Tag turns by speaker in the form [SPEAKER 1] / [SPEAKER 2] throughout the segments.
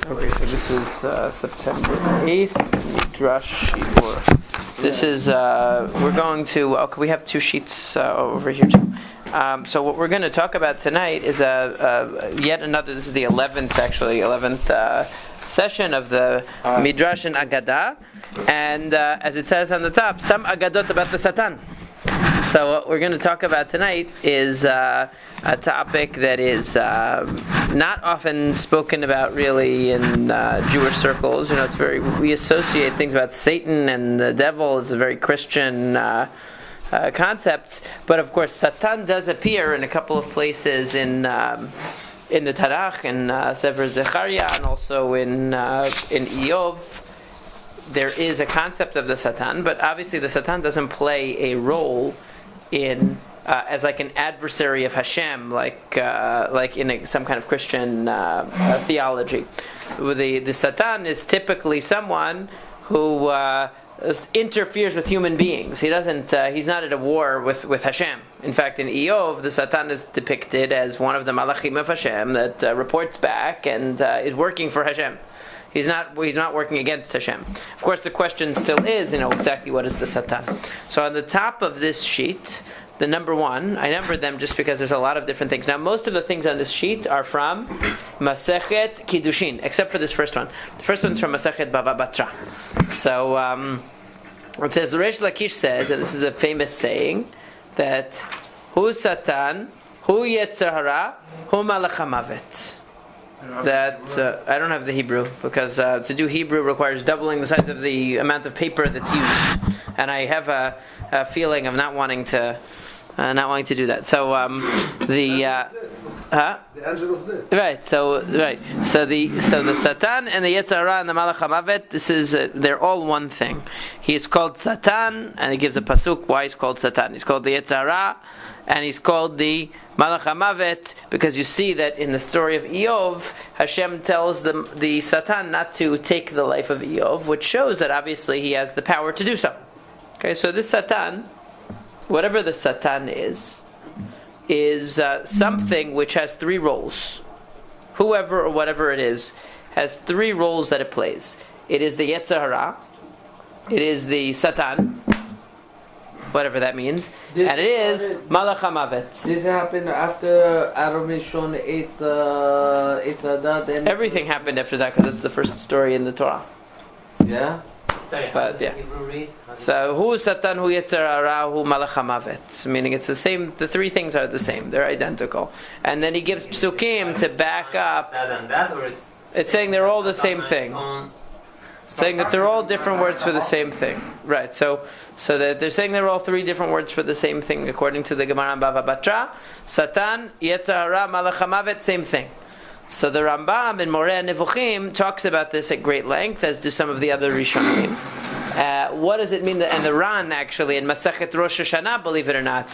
[SPEAKER 1] Okay, so this is September 8th, Midrash Shibur. This is, we're going to, okay, we have two sheets over here too. So what we're going to talk about tonight is yet another, this is the 11th session of the Midrash and Aggadot. And as it says on the top, some Aggadot about the Satan. So what we're going to talk about tonight is a topic that is not often spoken about really in Jewish circles. You know, we associate things about Satan and the devil as a very Christian concept. But of course, Satan does appear in a couple of places in the Tanakh, in Sefer Zechariah, and also in Iyov. There is a concept of the Satan, but obviously the Satan doesn't play a role in as like an adversary of Hashem, like in some kind of Christian theology. The Satan is typically someone who interferes with human beings. He doesn't. He's not at a war with Hashem. In fact, in Iyov, the Satan is depicted as one of the Malachim of Hashem that reports back and is working for Hashem. He's not working against Hashem. Of course, the question still is, exactly what is the Satan? So on the top of this sheet, the number 1, I numbered them just because there's a lot of different things. Now, most of the things on this sheet are from Masechet Kiddushin, except for this first one. The first one's from Masechet Bava Batra. So it says, Reish Lakish says, and this is a famous saying, that Hu Satan, Hu Yetzer Hara, Hu Malach HaMavet. That I don't have the Hebrew because to do Hebrew requires doubling the size of the amount of paper that's used, and I have a feeling of not wanting to do that. So the angel of death. Right. So the Satan and the Yetzer Hara and the Malach HaMavet. This is they're all one thing. He is called Satan, and he gives a pasuk why he's called Satan. He's called the Yetzer Hara, and he's called the Malach HaMavet, because you see that in the story of Iyov, Hashem tells the Satan not to take the life of Iyov, which shows that obviously he has the power to do so. Okay, so this Satan, whatever the Satan is something which has 3 roles. Whoever or whatever it is has 3 roles that it plays. It is the Yetzer Hara, it is the Satan, whatever that means, and it is Malach HaMavet.
[SPEAKER 2] This happened after Adam Rishon ate Aggadot.
[SPEAKER 1] Everything happened after that because it's the first story in the Torah.
[SPEAKER 2] Yeah?
[SPEAKER 1] Sorry, but yeah. So who is Satan, who Yetzer Hara, who Malach HaMavet? Meaning it's the same. The 3 things are the same. They're identical. And then he gives psukim to back up. It's saying they're all the same thing. Saying that they're all different words for the same thing. Right, so that they're saying they're all 3 different words for the same thing according to the Gemara and Bava Batra. Satan, Yetzer Hara, Malach HaMavet, same thing. So the Rambam in Moreh Nevuchim talks about this at great length, as do some of the other Rishonim. What does it mean? And the Ran actually in Masechet Rosh Hashanah, believe it or not,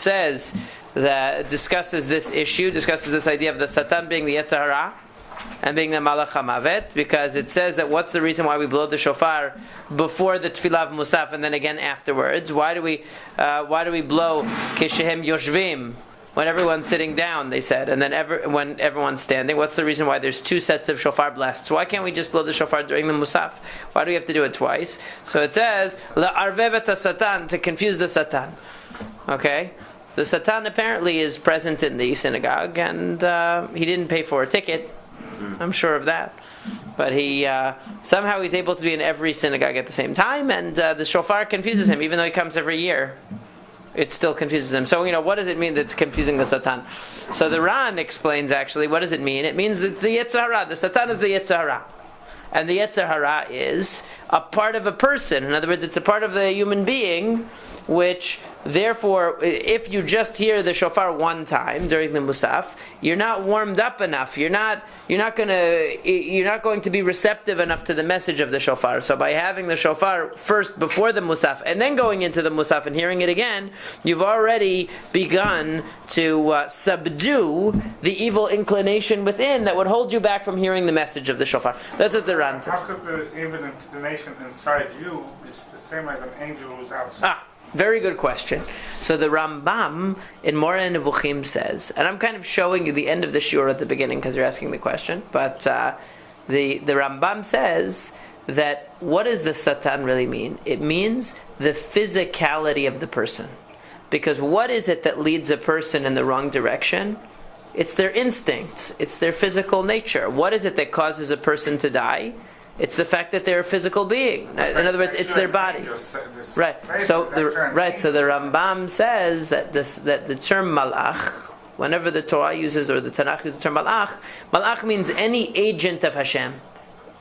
[SPEAKER 1] discusses this issue, discusses this idea of the Satan being the Yetzer Hara and being the Malach HaMavet, because it says that what's the reason why we blow the shofar before the Tfilah of Musaf and then again afterwards? Why do we blow Kishehem Yoshvim when everyone's sitting down? They said, and then when everyone's standing. What's the reason why there's 2 sets of shofar blasts? Why can't we just blow the shofar during the Musaf? Why do we have to do it twice? So it says La'arvevet Satan, to confuse the Satan. Okay. The Satan apparently is present in the synagogue, and he didn't pay for a ticket. I'm sure of that. But he somehow he's able to be in every synagogue at the same time, and the shofar confuses him, even though he comes every year. It still confuses him. So, what does it mean that's confusing the Satan? So the Ran explains actually, what does it mean? It means it's the Yetzer Hara. The Satan is the Yetzer Hara. And the Yetzer Hara is a part of a person. In other words, it's a part of the human being, which, therefore, if you just hear the shofar one time during the Musaf, you're not warmed up enough. You're not going to be receptive enough to the message of the shofar. So by having the shofar first before the Musaf and then going into the Musaf and hearing it again, you've already begun to subdue the evil inclination within that would hold you back from hearing the message of the shofar. That's what the Ran says.
[SPEAKER 3] How could the evil inclination inside you be the same as an angel who's outside?
[SPEAKER 1] Very good question. So the Rambam in Moreh Nevuchim says, and I'm kind of showing you the end of the shiur at the beginning because you're asking the question, but the Rambam says that what does the Satan really mean? It means the physicality of the person. Because what is it that leads a person in the wrong direction? It's their instincts. It's their physical nature. What is it that causes a person to die? It's the fact that they're a physical being. In other words, it's their body. Right. So the Rambam says that the term malach, whenever the Torah uses or the Tanakh uses the term malach means any agent of Hashem,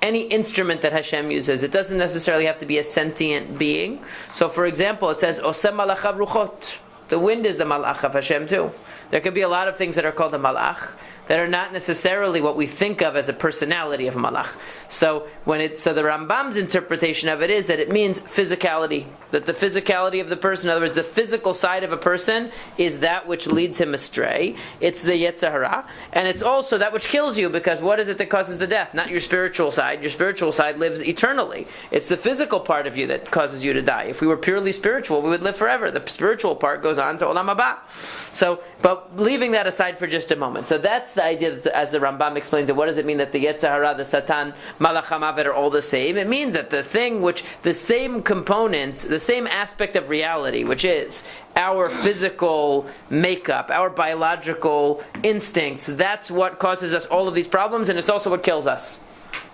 [SPEAKER 1] any instrument that Hashem uses. It doesn't necessarily have to be a sentient being. So, for example, it says osem malachav ruchot. The wind is the malach of Hashem too. There could be a lot of things that are called the malach that are not necessarily what we think of as a personality of a malach. So the Rambam's interpretation of it is that it means physicality. That the physicality of the person, in other words, the physical side of a person is that which leads him astray. It's the Yetzer Hara. And it's also that which kills you, because what is it that causes the death? Not your spiritual side. Your spiritual side lives eternally. It's the physical part of you that causes you to die. If we were purely spiritual, we would live forever. The spiritual part goes on to Olam Haba. So, but leaving that aside for just a moment. So that's the idea that, as the Rambam explains it, what does it mean that the Yetzer Hara, the Satan, Malach HaMavet are all the same? It means that the thing which, the same component, the same aspect of reality, which is our physical makeup, our biological instincts, that's what causes us all of these problems, and it's also what kills us.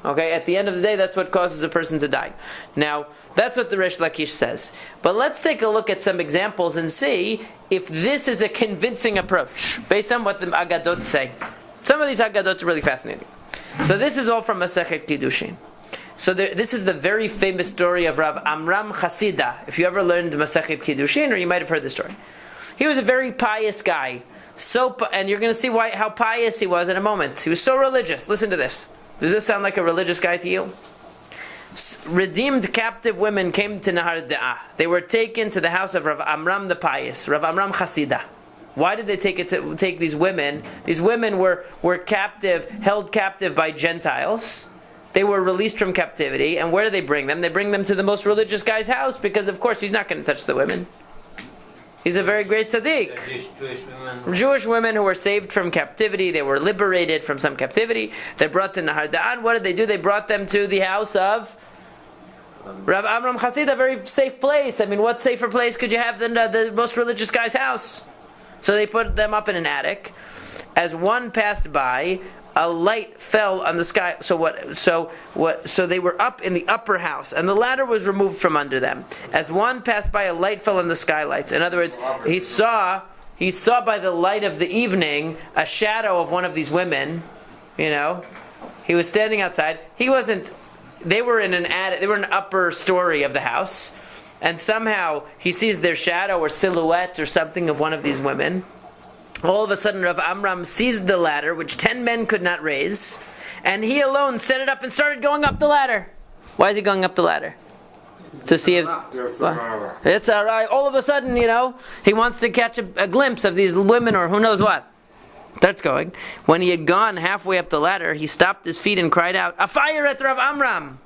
[SPEAKER 1] Okay, at the end of the day, that's what causes a person to die. Now, that's what the Resh Lakish says. But let's take a look at some examples and see if this is a convincing approach, based on what the Aggadot say. Some of these Aggadot are really fascinating. So this is all from Masechet Kiddushin. So this is the very famous story of Rav Amram Chasida. If you ever learned Masechet Kiddushin, or you might have heard the story. He was a very pious guy. And you're going to see how pious he was in a moment. He was so religious. Listen to this. Does this sound like a religious guy to you? Redeemed captive women came to Nahar Da'ah. They were taken to the house of Rav Amram the pious, Rav Amram Chasida. Why did they take these women? These women were held captive by Gentiles. They were released from captivity. And where do they bring them? They bring them to the most religious guy's house, because of course he's not going to touch the women. He's a very great tzaddik. Jewish women who were saved from captivity. They were liberated from some captivity. They brought to Nahar Da'an. What did they do? They brought them to the house of Rav Amram Chasida, a very safe place. I mean, what safer place could you have than the most religious guy's house? So they put them up in an attic. As one passed by, a light fell on the sky. So they were up in the upper house, and the ladder was removed from under them. As one passed by, a light fell on the skylights. In other words, he saw by the light of the evening a shadow of one of these women. He was standing outside. They were in an attic. They were in an upper story of the house, and somehow he sees their shadow or silhouette or something of one of these women. All of a sudden, Rav Amram seized the ladder, which 10 men could not raise, and he alone set it up and started going up the ladder. Why is he going up the ladder? To see if... It's all right. All of a sudden, he wants to catch a glimpse of these women or who knows what. That's going. When he had gone halfway up the ladder, he stopped his feet and cried out, "A fire at Rav Amram!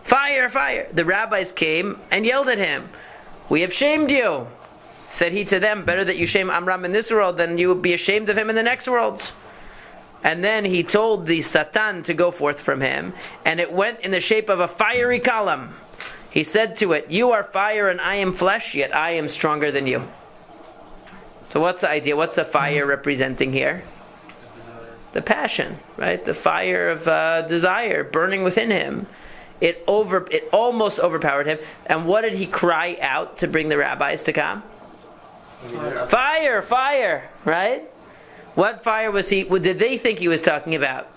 [SPEAKER 1] Fire, fire!" The rabbis came and yelled at him. "We have shamed you." Said he to them, "Better that you shame Amram in this world than you would be ashamed of him in the next world." And then he told the Satan to go forth from him, and it went in the shape of a fiery column. He said to it, "You are fire and I am flesh, yet I am stronger than you." So what's the idea? What's the fire representing here? The passion, right? The fire of desire burning within him. It almost overpowered him. And what did he cry out to bring the rabbis to come? Fire, fire, right? What fire was he? What did they think he was talking about?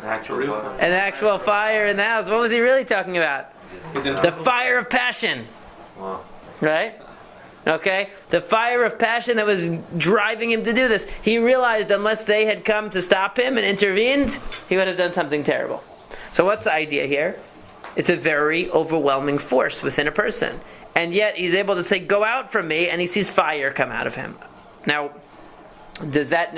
[SPEAKER 1] An actual fire in the house. What was he really talking about? The fire of passion. Right? Okay? The fire of passion that was driving him to do this. He realized unless they had come to stop him and intervened, he would have done something terrible. So what's the idea here? It's a very overwhelming force within a person. And yet he's able to say, "Go out from me," and he sees fire come out of him. Now, that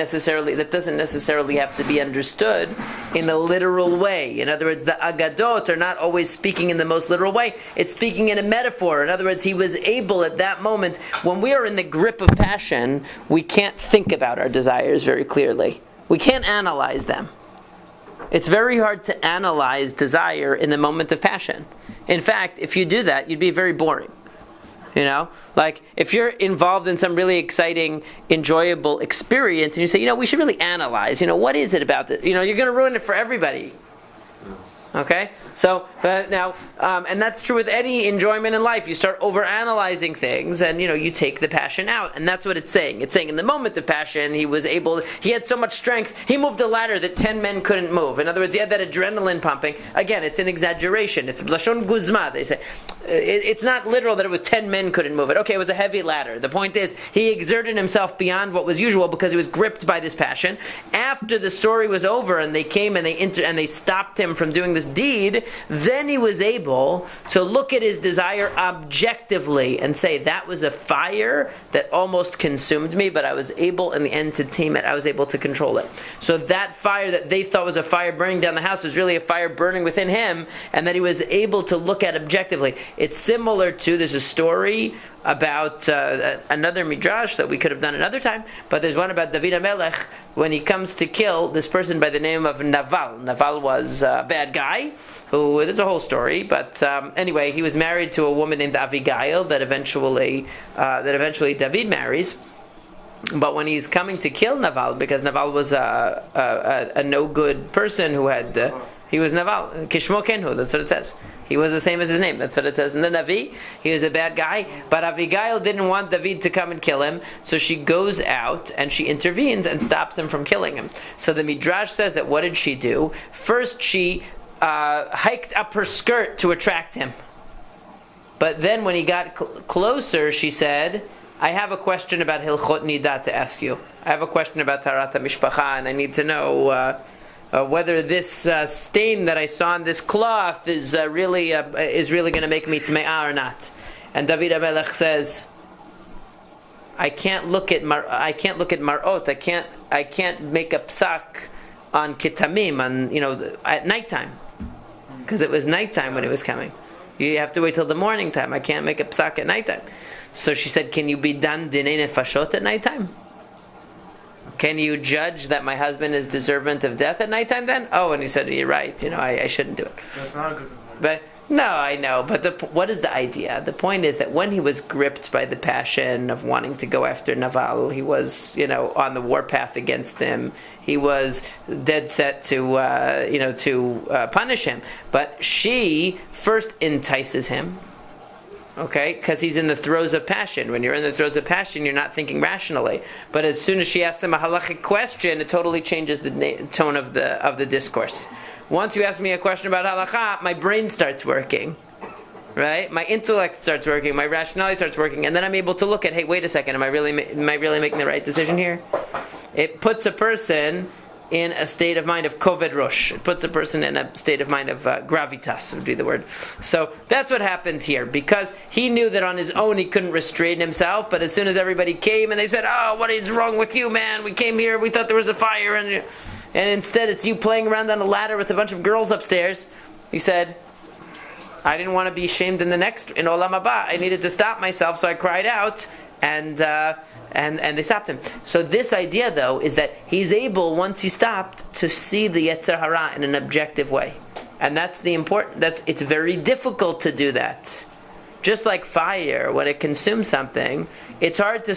[SPEAKER 1] doesn't necessarily have to be understood in a literal way. In other words, the Aggadot are not always speaking in the most literal way. It's speaking in a metaphor. In other words, he was able at that moment, when we are in the grip of passion, we can't think about our desires very clearly. We can't analyze them. it's very hard to analyze desire in the moment of passion. In fact, if you do that, you'd be very boring. Like if you're involved in some really exciting, enjoyable experience, and you say, we should really analyze. What is it about this? You're going to ruin it for everybody. Okay? So, now, and that's true with any enjoyment in life. You start overanalyzing things, and, you take the passion out. And that's what it's saying. It's saying in the moment of passion, he had so much strength, he moved a ladder that 10 men couldn't move. In other words, he had that adrenaline pumping. Again, it's an exaggeration. It's Lashon Guzma, they say. It's not literal that it was 10 men couldn't move it. Okay, it was a heavy ladder. The point is, he exerted himself beyond what was usual because he was gripped by this passion. After the story was over, and they came and they stopped him from doing this deed, then he was able to look at his desire objectively and say, that was a fire that almost consumed me, but I was able in the end to tame it. I was able to control it. So that fire that they thought was a fire burning down the house was really a fire burning within him, and that he was able to look at objectively. It's similar to, there's a story about another Midrash that we could have done another time, but there's one about David HaMelech when he comes to kill this person by the name of Naval. Naval was a bad guy, there's a whole story, but anyway, he was married to a woman named Abigail that eventually David marries. But when he's coming to kill Naval, because Naval was a no-good person he was Naval, Kishmo Kenhu, that's what it says. He was the same as his name. That's what it says in the Navi. He was a bad guy. But Abigail didn't want David to come and kill him. So she goes out and she intervenes and stops him from killing him. So the Midrash says that what did she do? First she hiked up her skirt to attract him. But then when he got closer, she said, I have a question about Hilchot Nida to ask you. I have a question about Tarat HaMishpacha, and I need to know whether this stain that I saw on this cloth is really going to make me tme'ah or not. And David HaMelech says, I can't look at marot. I can't make a psak on kitamim at nighttime, because it was nighttime when it was coming. You have to wait till the morning time. I can't make a psak at nighttime. So she said, can you be done dinei nefashot at nighttime? Can you judge that my husband is deserving of death at nighttime then? Oh, and he said, you're right. I shouldn't do it.
[SPEAKER 3] That's not a good one.
[SPEAKER 1] But no, I know. But what is the idea? The point is that when he was gripped by the passion of wanting to go after Naval, he was, on the warpath against him. He was dead set to punish him. But she first entices him. Okay, because he's in the throes of passion. When you're in the throes of passion, you're not thinking rationally. But as soon as she asks him a halachic question, it totally changes the tone of the discourse. Once you ask me a question about halakha, my brain starts working, right? My intellect starts working, my rationality starts working, and then I'm able to look at, hey, wait a second, am I really making the right decision here? It puts a person in a state of mind of koved rosh. It puts a person in a state of mind of gravitas, would be the word. So that's what happened here, because he knew that on his own he couldn't restrain himself, but as soon as everybody came and they said, oh, what is wrong with you, man? We came here, we thought there was a fire, and instead it's you playing around on a ladder with a bunch of girls upstairs. He said, I didn't want to be shamed in Olam Haba. I needed to stop myself, so I cried out, and they stopped him. So this idea, though, is that he's able, once he stopped, to see the Yetzer Hara in an objective way. And that's the important, it's very difficult to do that. Just like fire, when it consumes something, it's hard to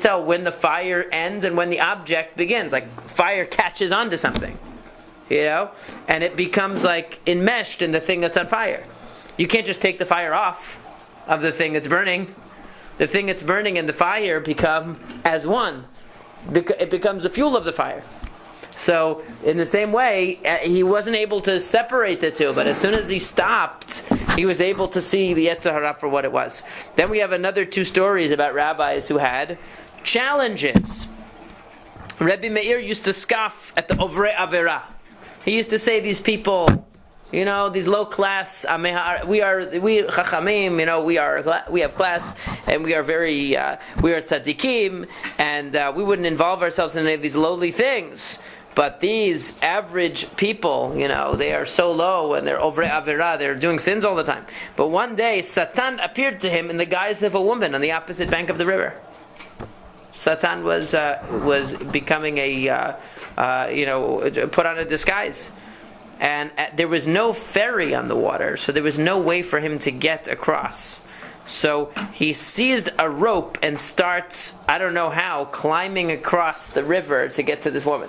[SPEAKER 1] tell when the fire ends and when the object begins. Like fire catches onto something, and it becomes like enmeshed in the thing that's on fire. You can't just take the fire off of the thing that's burning. The thing that's burning and the fire become as one. It becomes the fuel of the fire. So, in the same way, he wasn't able to separate the two, but as soon as he stopped, he was able to see the Yetzer Hara for what it was. Then we have another two stories about rabbis who had challenges. Rebbe Meir used to scoff at the Ovrei Avera. He used to say these people, these low class, we chachamim, we have class, and we are tzaddikim, and we wouldn't involve ourselves in any of these lowly things. But these average people, they are so low, and they're ovrei avera, they're doing sins all the time. But one day, Satan appeared to him in the guise of a woman on the opposite bank of the river. Satan was becoming put on a disguise. and there was no ferry on the water, so there was no way for him to get across. So he seized a rope and starts, I don't know how, climbing across the river to get to this woman.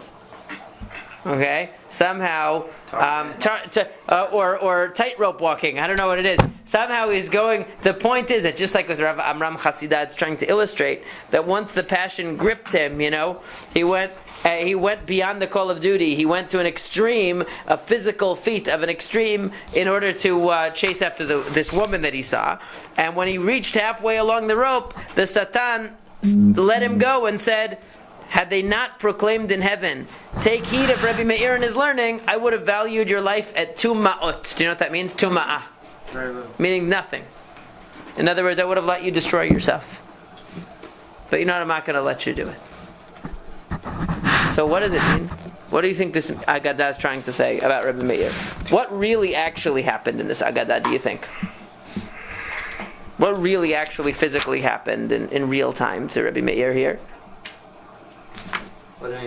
[SPEAKER 1] Okay? Somehow, or tightrope walking, I don't know what it is. Somehow he's going, the point is that just like with Rav Amram Hasidah, it's trying to illustrate that once the passion gripped him, he went beyond the call of duty. He went to an extreme, a physical feat of an extreme, in order to chase after this woman that he saw. And when he reached halfway along the rope, the Satan let him go and said, had they not proclaimed in heaven, take heed of Rabbi Meir and his learning, I would have valued your life at 2 ma'ot. Do you know what that means? 2 ma'ah. Meaning nothing. In other words, I would have let you destroy yourself. But you know what? I'm not going to let you do it. So what does it mean? What do you think this Agadah is trying to say about Rabbi Meir? What really actually happened in this Agadah, do you think? What really actually physically happened in real time to Rabbi Meir here?
[SPEAKER 4] What do you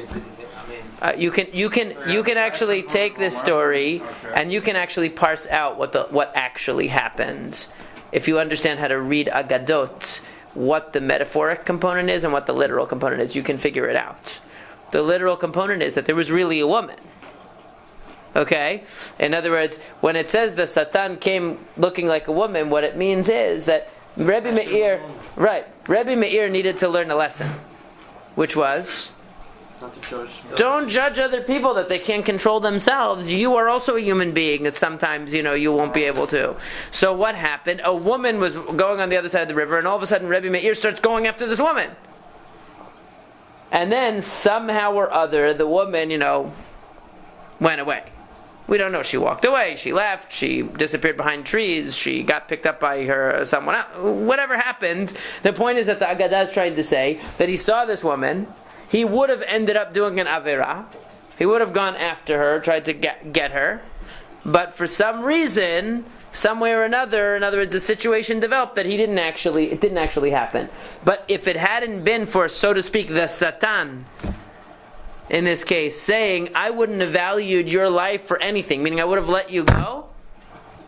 [SPEAKER 4] mean?
[SPEAKER 1] You can actually take this story and you can actually parse out what actually happened. If you understand how to read Aggadot, what the metaphoric component is and what the literal component is, you can figure it out. The literal component is that there was really a woman. Okay? In other words, when it says the Satan came looking like a woman, what it means is that Rabbi Meir needed to learn a lesson, which was, don't judge other people that they can't control themselves. You are also a human being that sometimes, you won't be able to. So what happened? A woman was going on the other side of the river, and all of a sudden Rabbi Meir starts going after this woman. And then somehow or other, the woman, went away. We don't know. She walked away. She left. She disappeared behind trees. She got picked up by someone else. Whatever happened, the point is that the Agadah is trying to say that he saw this woman. He would have ended up doing an Averah. He would have gone after her, tried to get her. But for some reason, some way or another, in other words, the situation developed that it didn't actually happen. But if it hadn't been for, so to speak, the Satan, in this case, saying, I wouldn't have valued your life for anything, meaning I would have let you go,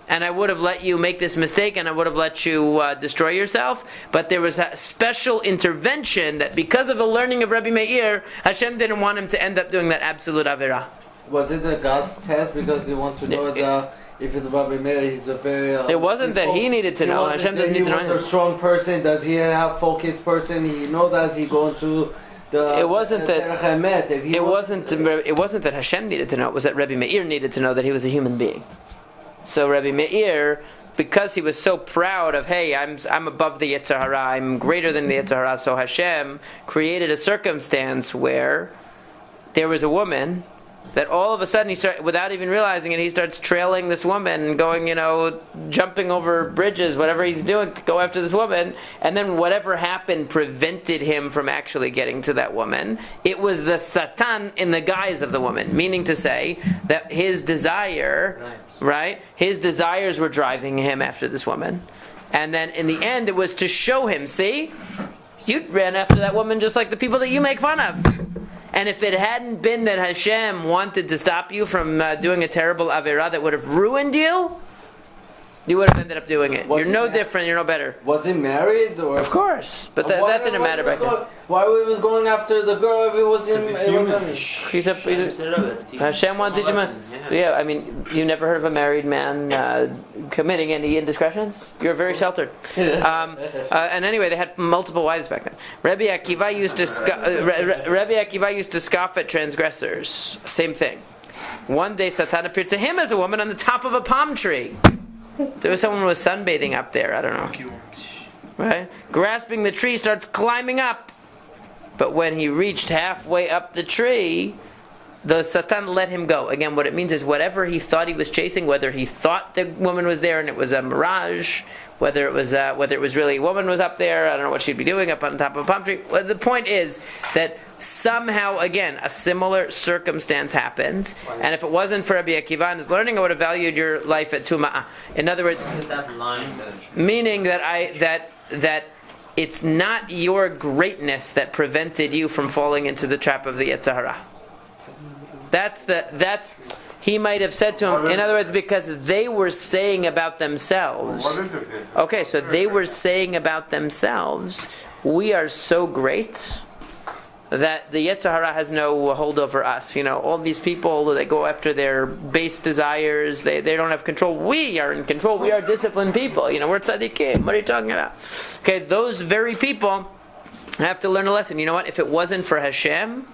[SPEAKER 1] and I would have let you make this mistake, and I would have let you destroy yourself. But there was a special intervention that because of the learning of Rabbi Meir, Hashem didn't want him to end up doing that absolute Avirah.
[SPEAKER 2] Was it a God's test because he wants to know if it's Rabbi Meir, he's a very...
[SPEAKER 1] it wasn't that he needed to know. Hashem doesn't need to know.
[SPEAKER 2] He was a strong person. Does he have focused person? He knows that he going to the...
[SPEAKER 1] It wasn't that Hashem needed to know. It was that Rabbi Meir needed to know that he was a human being. So Rabbi Meir, because he was so proud of, hey, I'm above the Yetzer Hara, I'm greater than the Yetzer Hara, so Hashem created a circumstance where there was a woman that all of a sudden without even realizing it, he starts trailing this woman and going, jumping over bridges, whatever he's doing to go after this woman. And then whatever happened prevented him from actually getting to that woman. It was the Satan in the guise of the woman, meaning to say that his desire, right? His desires were driving him after this woman. And then in the end, it was to show him, see, you ran after that woman just like the people that you make fun of. And if it hadn't been that Hashem wanted to stop you from doing a terrible Avirah that would have ruined you, you would have ended up doing it. You're no different, you're no better.
[SPEAKER 2] Was he married? Or?
[SPEAKER 1] Of course. But that didn't matter back then.
[SPEAKER 2] Why he was going after the girl if he was in...
[SPEAKER 1] Hashem wanted you... Yeah, I mean, you never heard of a married man committing any indiscretions? You're very sheltered. And anyway, they had multiple wives back then. Rabbi Akiva used to scoff at transgressors. Same thing. One day Satan appeared to him as a woman on the top of a palm tree. There was someone who was sunbathing up there, I don't know. Right? Grasping the tree, starts climbing up. But when he reached halfway up the tree, the Satan let him go. Again, what it means is whatever he thought he was chasing, whether he thought the woman was there and it was a mirage, whether it was really a woman was up there, I don't know what she'd be doing up on top of a palm tree. Well, the point is that somehow, again, a similar circumstance happened, and if it wasn't for Rabbi Akiva and his learning, I would have valued your life at 2 ma'ah. In other words, meaning that it's not your greatness that prevented you from falling into the trap of the Yetzer Hara. he might have said to him, in other words, because they were saying about themselves.
[SPEAKER 3] What is it?
[SPEAKER 1] Okay, so they were saying about themselves, we are so great that the Yetzer Hara has no hold over us. All these people that go after their base desires, they don't have control. We are in control. We are disciplined people. We're tzaddikim. What are you talking about? Okay, those very people have to learn a lesson. You know what? If it wasn't for Hashem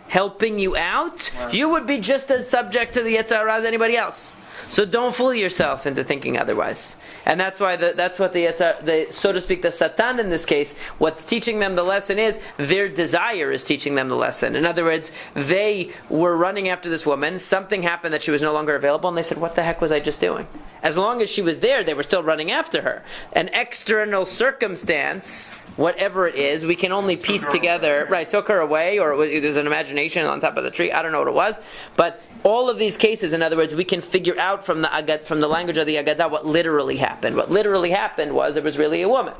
[SPEAKER 1] helping you out, you would be just as subject to the Yetzer Hara as anybody else. So don't fool yourself into thinking otherwise. And that's why that's what the so to speak, the Satan in this case, what's teaching them the lesson is their desire is teaching them the lesson. In other words, they were running after this woman. Something happened that she was no longer available, and they said, "What the heck was I just doing?" As long as she was there, they were still running after her. An external circumstance, whatever it is, we can only piece together. Right, took her away, or there's an imagination on top of the tree. I don't know what it was, but all of these cases, in other words, we can figure out from the language of the Aggadot what literally happened. What literally happened was it was really a woman.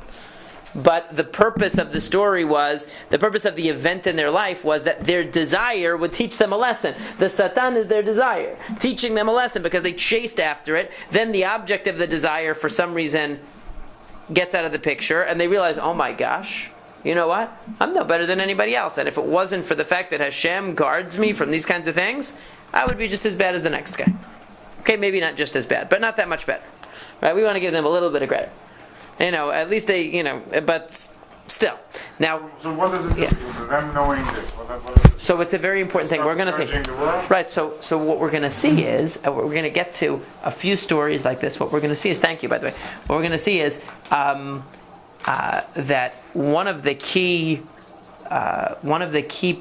[SPEAKER 1] But the purpose of the story was, the purpose of the event in their life was that their desire would teach them a lesson. The Satan is their desire, teaching them a lesson because they chased after it. Then the object of the desire, for some reason, gets out of the picture, and they realize, oh my gosh, you know what? I'm no better than anybody else. And if it wasn't for the fact that Hashem guards me from these kinds of things, I would be just as bad as the next guy. Okay, maybe not just as bad, but not that much better. Right? We want to give them a little bit of credit. At least they, but still. Now,
[SPEAKER 3] so what does it do for them knowing this?
[SPEAKER 1] So it's a very important thing. We're going to see. Right, so what we're going to see is, we're going to get to a few stories like this. What we're going to see is, thank you, by the way. What we're going to see is that one of the key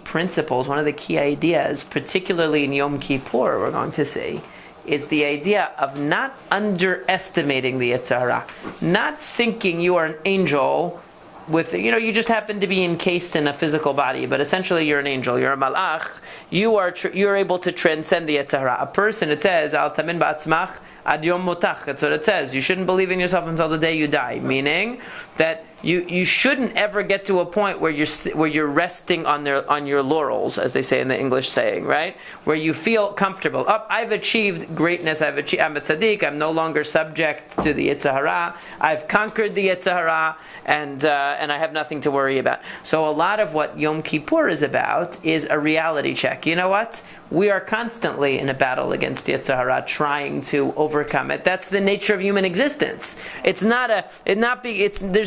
[SPEAKER 1] principles, one of the key ideas, particularly in Yom Kippur, we're going to see, is the idea of not underestimating the Yetzer Hara, not thinking you are an angel with, you just happen to be encased in a physical body, but essentially you're an angel, you're a malach. You're able to transcend the Yetzer Hara. A person, it says, al tamin ba'atzmach ad yom motach. That's what it says. You shouldn't believe in yourself until the day you die. Meaning that you shouldn't ever get to a point where you're resting on your laurels, as they say in the English saying, right? Where you feel comfortable. I've achieved greatness. I'm a tzaddik. I'm no longer subject to the Yetzer Hara. I've conquered the Yetzer Hara, and I have nothing to worry about. So a lot of what Yom Kippur is about is a reality check. You know what? We are constantly in a battle against Yetzer Hara, trying to overcome it. That's the nature of human existence. There's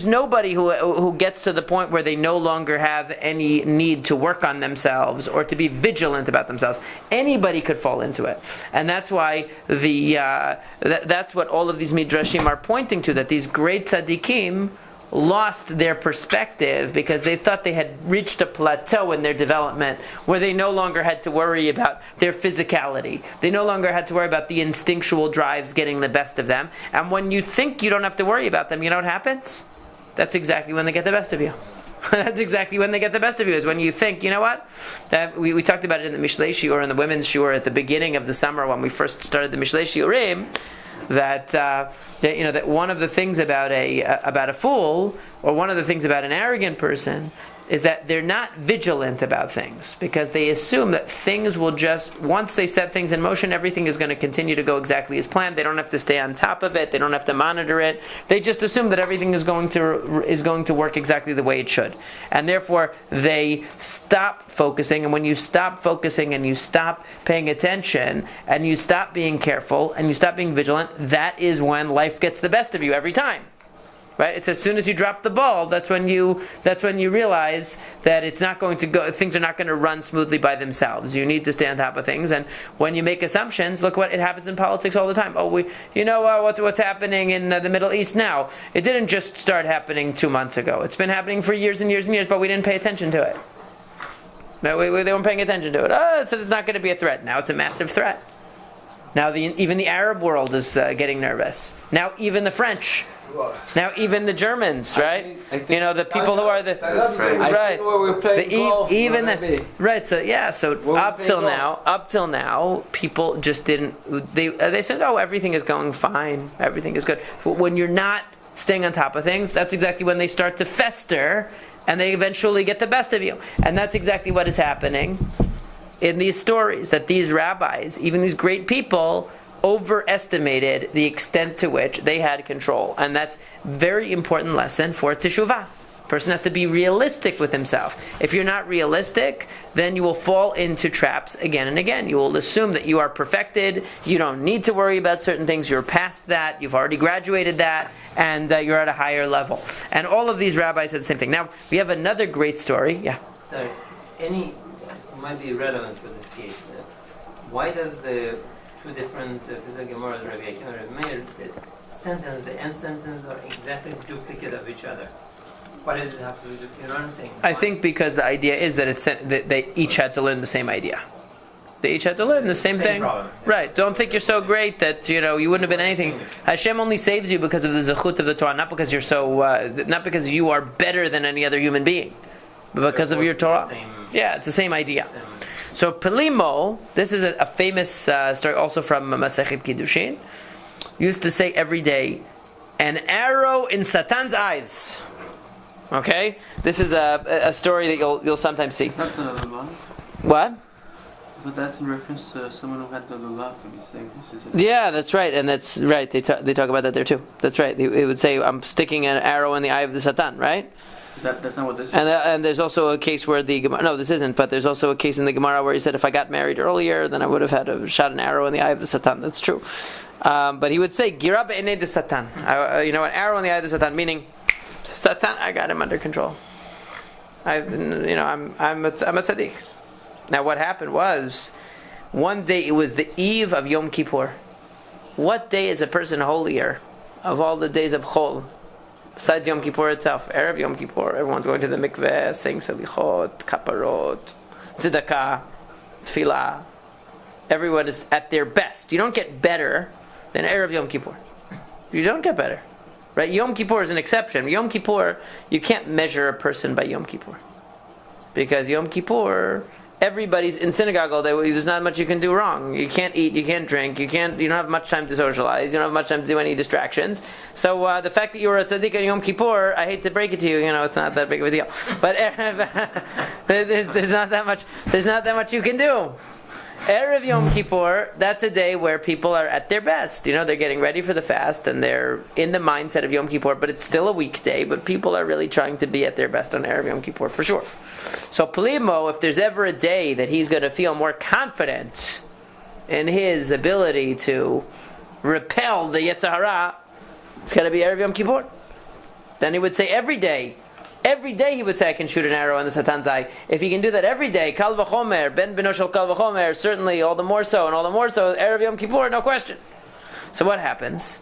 [SPEAKER 1] nobody who gets to the point where they no longer have any need to work on themselves or to be vigilant about themselves. Anybody could fall into it, and that's why that's what all of these midrashim are pointing to. That these great tzaddikim lost their perspective because they thought they had reached a plateau in their development where they no longer had to worry about their physicality. They no longer had to worry about the instinctual drives getting the best of them. And when you think you don't have to worry about them, you know what happens? That's exactly when they get the best of you. That's exactly when they get the best of you, is when you think, you know what? We talked about it in the Mishlei Shiur, in the women's shiur at the beginning of the summer when we first started the Mishlei Shiurim, that one of the things about a fool, or one of the things about an arrogant person, is that they're not vigilant about things, because they assume that things will just, once they set things in motion, everything is going to continue to go exactly as planned. They don't have to stay on top of it. They don't have to monitor it. They just assume that everything is going to work exactly the way it should, and therefore they stop focusing. And when you stop focusing and you stop paying attention and you stop being careful and you stop being vigilant, that is when life gets the best of you every time. Right? It's as soon as you drop the ball, that's when you realize that it's not going to go. Things are not going to run smoothly by themselves. You need to stay on top of things. And when you make assumptions, look what it happens in politics all the time. What's happening in the Middle East now? It didn't just start happening 2 months ago. It's been happening for years and years and years, but we didn't pay attention to it. They weren't paying attention to it. So it's not going to be a threat. Now it's a massive threat. Now even the Arab world is getting nervous. Now even the French. Now even the Germans, right? I think the people who are the right, So up till now, people just didn't. They said, "Oh, everything is going fine, everything is good." But when you're not staying on top of things, that's exactly when they start to fester, and they eventually get the best of you. And that's exactly what is happening in these stories that these rabbis, even these great people, overestimated the extent to which they had control. And that's a very important lesson for teshuvah. Person has to be realistic with himself. If you're not realistic, then you will fall into traps again and again. You will assume that you are perfected, you don't need to worry about certain things, you're past that, you've already graduated that, and you're at a higher level. And all of these rabbis said the same thing. Now, we have another great story. Yeah?
[SPEAKER 4] So, might be relevant for this case. Why does the two different physical Gemara, Rabbi Akiva and Rabbi Meir, the end sentence are exactly duplicate of each other? What does it have to do? You know what I'm saying?
[SPEAKER 1] I think because the idea is that that they each had to learn the same idea. They each had to learn the same thing.
[SPEAKER 4] Problem.
[SPEAKER 1] Right. Don't think you're so great that you wouldn't have been anything. Hashem only saves you because of the zechut of the Torah, not because you're not because you are better than any other human being, but because of your Torah. Yeah, it's the same idea. So Pelimo, this is a famous story also from Masechet Kiddushin, used to say every day, an arrow in Satan's eyes. Okay? This is a story that you'll sometimes see.
[SPEAKER 5] It's not the lulav.
[SPEAKER 1] What?
[SPEAKER 5] But that's in reference to someone who had the lulav and he's saying this is...
[SPEAKER 1] Yeah, that's right, and that's right. They talk about that there too. That's right. It would say, I'm sticking an arrow in the eye of the Satan, right?
[SPEAKER 5] That's not what this is.
[SPEAKER 1] And there's also a case where the Gemara... No, this isn't, but there's also a case in the Gemara where he said, if I got married earlier, then I would have had shot an arrow in the eye of the Satan. That's true. But he would say, Gira be'enei de Satan. An arrow in the eye of the Satan, meaning, Satan, I got him under control. I'm a tzaddik. Now what happened was, one day it was the eve of Yom Kippur. What day is a person holier of all the days of Chol? Besides Yom Kippur itself, Erev Yom Kippur, everyone's going to the mikveh, saying salichot, kaparot, tzedakah, tefillah. Everyone is at their best. You don't get better than Erev Yom Kippur. You don't get better. Right? Yom Kippur is an exception. Yom Kippur, you can't measure a person by Yom Kippur. Because Yom Kippur, everybody's in synagogue all day. There's not much you can do wrong. You can't eat, you can't drink, you don't have much time to socialize, you don't have much time to do any distractions. So the fact that you were a tzaddik on Yom Kippur, I hate to break it to you, it's not that big of a deal. But there's not that much you can do. Erev Yom Kippur, that's a day where people are at their best. They're getting ready for the fast and they're in the mindset of Yom Kippur, but it's still a weekday, but people are really trying to be at their best on Erev Yom Kippur, for sure. So Pelimo, if there's ever a day that he's going to feel more confident in his ability to repel the Yetzer Hara, it's going to be Erev Yom Kippur. Then he would say every day he would say, I can shoot an arrow in the Satan's eye. If he can do that every day, Kal v'chomer, ben beno shel Kal v'chomer, certainly all the more so, Erev Yom Kippur, no question. So what happens?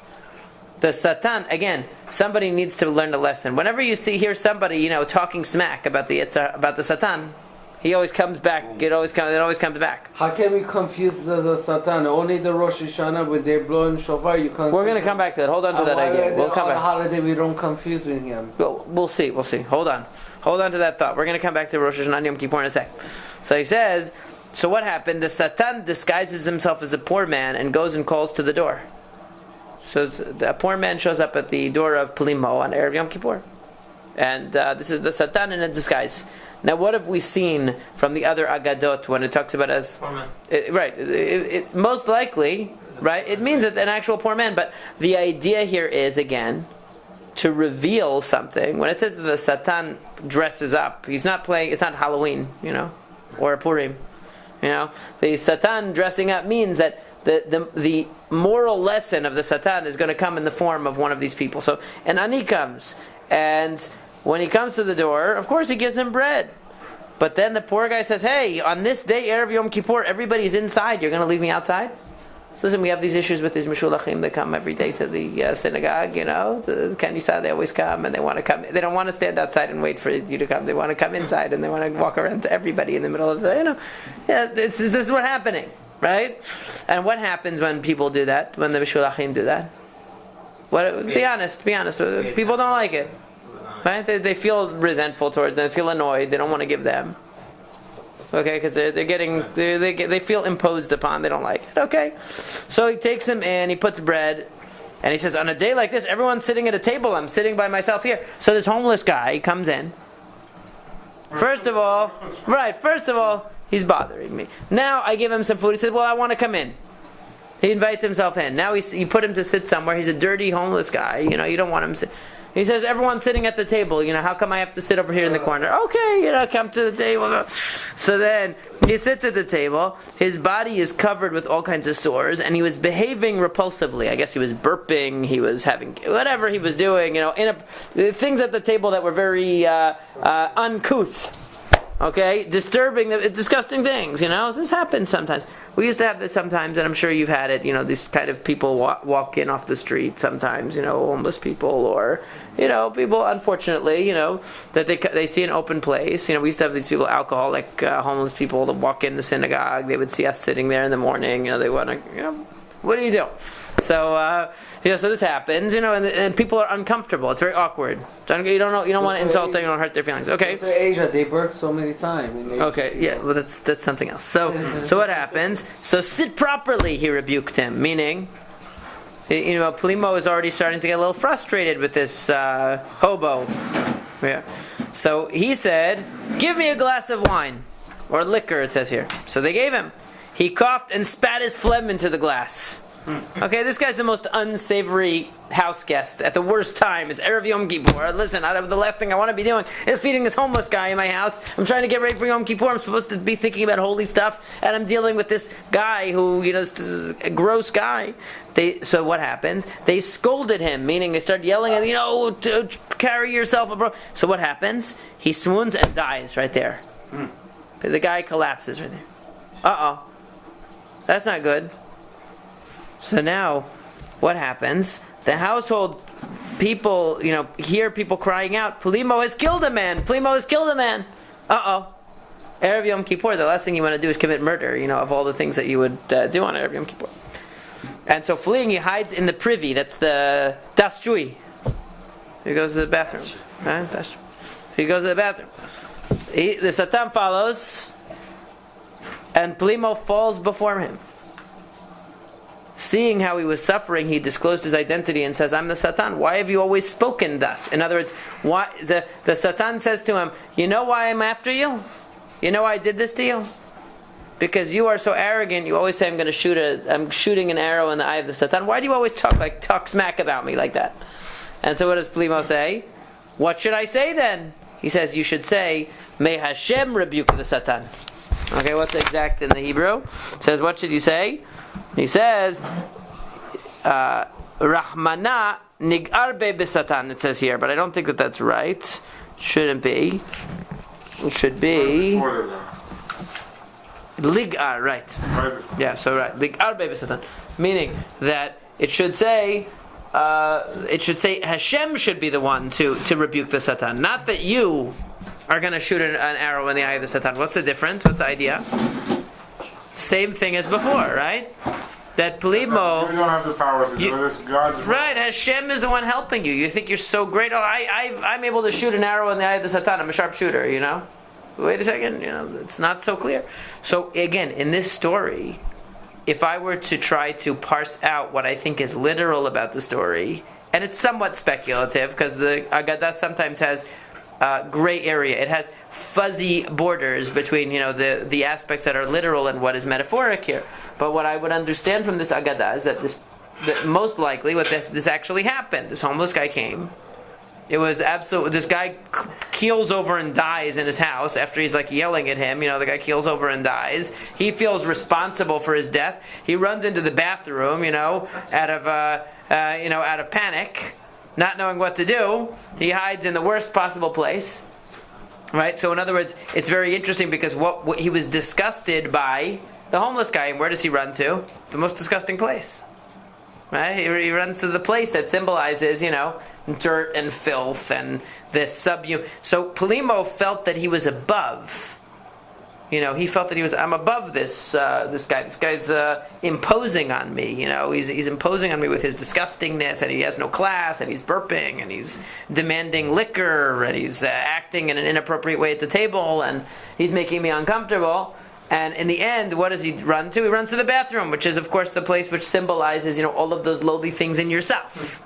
[SPEAKER 1] The Satan, again, somebody needs to learn the lesson. Whenever you hear somebody, talking smack about the Satan, he always comes back. It always comes back.
[SPEAKER 2] How can we confuse the Satan? Only the Rosh Hashanah when they blow in shofar, you can't.
[SPEAKER 1] We're going to come back to that. Hold on to that idea. We'll come back.
[SPEAKER 2] On holiday, we don't confuse him.
[SPEAKER 1] We'll see. Hold on to that thought. We're going to come back to Rosh Hashanah Yom Kippur in a sec. So he says, so what happened? The Satan disguises himself as a poor man and goes and calls to the door. So a poor man shows up at the door of Pelimo on Erev Yom Kippur. And this is the Satan in a disguise. Now what have we seen from the other Aggadot when it talks about as...
[SPEAKER 4] Poor man.
[SPEAKER 1] It most likely, right, it means an actual poor man. But the idea here is, again, to reveal something. When it says that the Satan dresses up, he's not playing, it's not Halloween, or Purim. The Satan dressing up means that the moral lesson of the Satan is going to come in the form of one of these people. So an ani comes, and when he comes to the door, of course he gives him bread. But then the poor guy says, hey, on this day, Erev Yom Kippur, everybody's inside. You're going to leave me outside? So listen, we have these issues with these Meshulachim that come every day to the synagogue, the Kanisa, they always come and they want to come. They don't want to stand outside and wait for you to come. They want to come inside and they want to walk around to everybody in the middle of the, this is what's happening. Right? And what happens when people do that? When the Meshulachim do that? Be honest. People don't like it. Right? They feel resentful towards them. They feel annoyed. They don't want to give them. Okay? Because they feel imposed upon. They don't like it. Okay? So he takes them in. He puts bread. And he says, on a day like this, everyone's sitting at a table. I'm sitting by myself here. So this homeless guy comes in. First of all, He's bothering me. Now I give him some food. He says, well, I want to come in. He invites himself in. Now you put him to sit somewhere. He's a dirty, homeless guy. You don't want him to. He says, everyone's sitting at the table. How come I have to sit over here in the corner? Okay, come to the table. So then he sits at the table. His body is covered with all kinds of sores, and he was behaving repulsively. I guess he was burping. He was having whatever he was doing. Things at the table that were very uncouth. Okay, disturbing, disgusting things, This happens sometimes. We used to have this sometimes, and I'm sure you've had it, these kind of people walk in off the street sometimes, homeless people, or, people, unfortunately, that they see an open place. We used to have these people, alcoholic, homeless people that walk in the synagogue. They would see us sitting there in the morning, they want to, what do you do? So, so this happens, and people are uncomfortable. It's very awkward. You don't want to insult them. You don't hurt their feelings. Okay.
[SPEAKER 2] To Asia, they burp so many times.
[SPEAKER 1] Okay. Yeah. Well, that's something else. So what happens? So sit properly. He rebuked him, meaning, Plimo is already starting to get a little frustrated with this hobo. Yeah. So he said, "Give me a glass of wine or liquor." It says here. So they gave him. He coughed and spat his phlegm into the glass. Okay, this guy's the most unsavory house guest at the worst time. It's Erev Yom Kippur. Listen, the last thing I want to be doing is feeding this homeless guy in my house. I'm trying to get ready for Yom Kippur. I'm supposed to be thinking about holy stuff, and I'm dealing with this guy who, is a gross guy. So what happens? They scolded him, meaning they start yelling at him, to carry yourself, bro. So what happens? He swoons and dies right there. The guy collapses right there. Uh-oh. That's not good. So now, what happens? The household people, hear people crying out, Plimo has killed a man! Plimo has killed a man! Uh-oh. Erev Yom Kippur, the last thing you want to do is commit murder, of all the things that you would do on Erev Yom Kippur. And so fleeing, he hides in the privy, that's the Das Chui. He goes to the bathroom. Right? He goes to the bathroom. The Satan follows, and Plimo falls before him. Seeing how he was suffering, he disclosed his identity and says, I'm the Satan. Why have you always spoken thus? In other words, why the Satan says to him, you know why I'm after you? You know why I did this to you? Because you are so arrogant, you always say I'm shooting an arrow in the eye of the Satan. Why do you always talk smack about me like that? And so what does Plimo say? What should I say then? He says, you should say, May Hashem rebuke the Satan. Okay, what's exact in the Hebrew? It says, what should you say? He says, Rahmana nigarbe b'Satan, it says here, but I don't think that that's right. Shouldn't be. It should be Ligar, right. Yeah, so right. Ligarbe b'Satan. Meaning that it should say Hashem should be the one to rebuke the Satan. Not that you are going to shoot an arrow in the eye of the Satan. What's the difference? What's the idea? Same thing as before, right? That Plimo...
[SPEAKER 3] You don't have the powers to do this. God's will.
[SPEAKER 1] Right, Hashem is the one helping you. You think you're so great. Oh, I'm able to shoot an arrow in the eye of the Satan. I'm a sharpshooter, Wait a second, it's not so clear. So again, in this story, if I were to try to parse out what I think is literal about the story, and it's somewhat speculative, because the Aggadot sometimes has gray area. It has fuzzy borders between the aspects that are literal and what is metaphoric here. But what I would understand from this Aggadah is that most likely what this actually happened. This homeless guy came. It was absolute. This guy keels over and dies in his house after he's yelling at him. The guy keels over and dies. He feels responsible for his death. He runs into the bathroom, out of panic, not knowing what to do. He hides in the worst possible place. Right, so in other words, it's very interesting because what he was disgusted by the homeless guy, and where does he run to? The most disgusting place. Right, he runs to the place that symbolizes, dirt and filth and this So Plimo felt that he was above. He felt that I'm above this guy. This guy's imposing on me. He's imposing on me with his disgustingness, and he has no class, and he's burping, and he's demanding liquor, and he's acting in an inappropriate way at the table, and he's making me uncomfortable. And in the end, what does he run to? He runs to the bathroom, which is, of course, the place which symbolizes, all of those lowly things in yourself,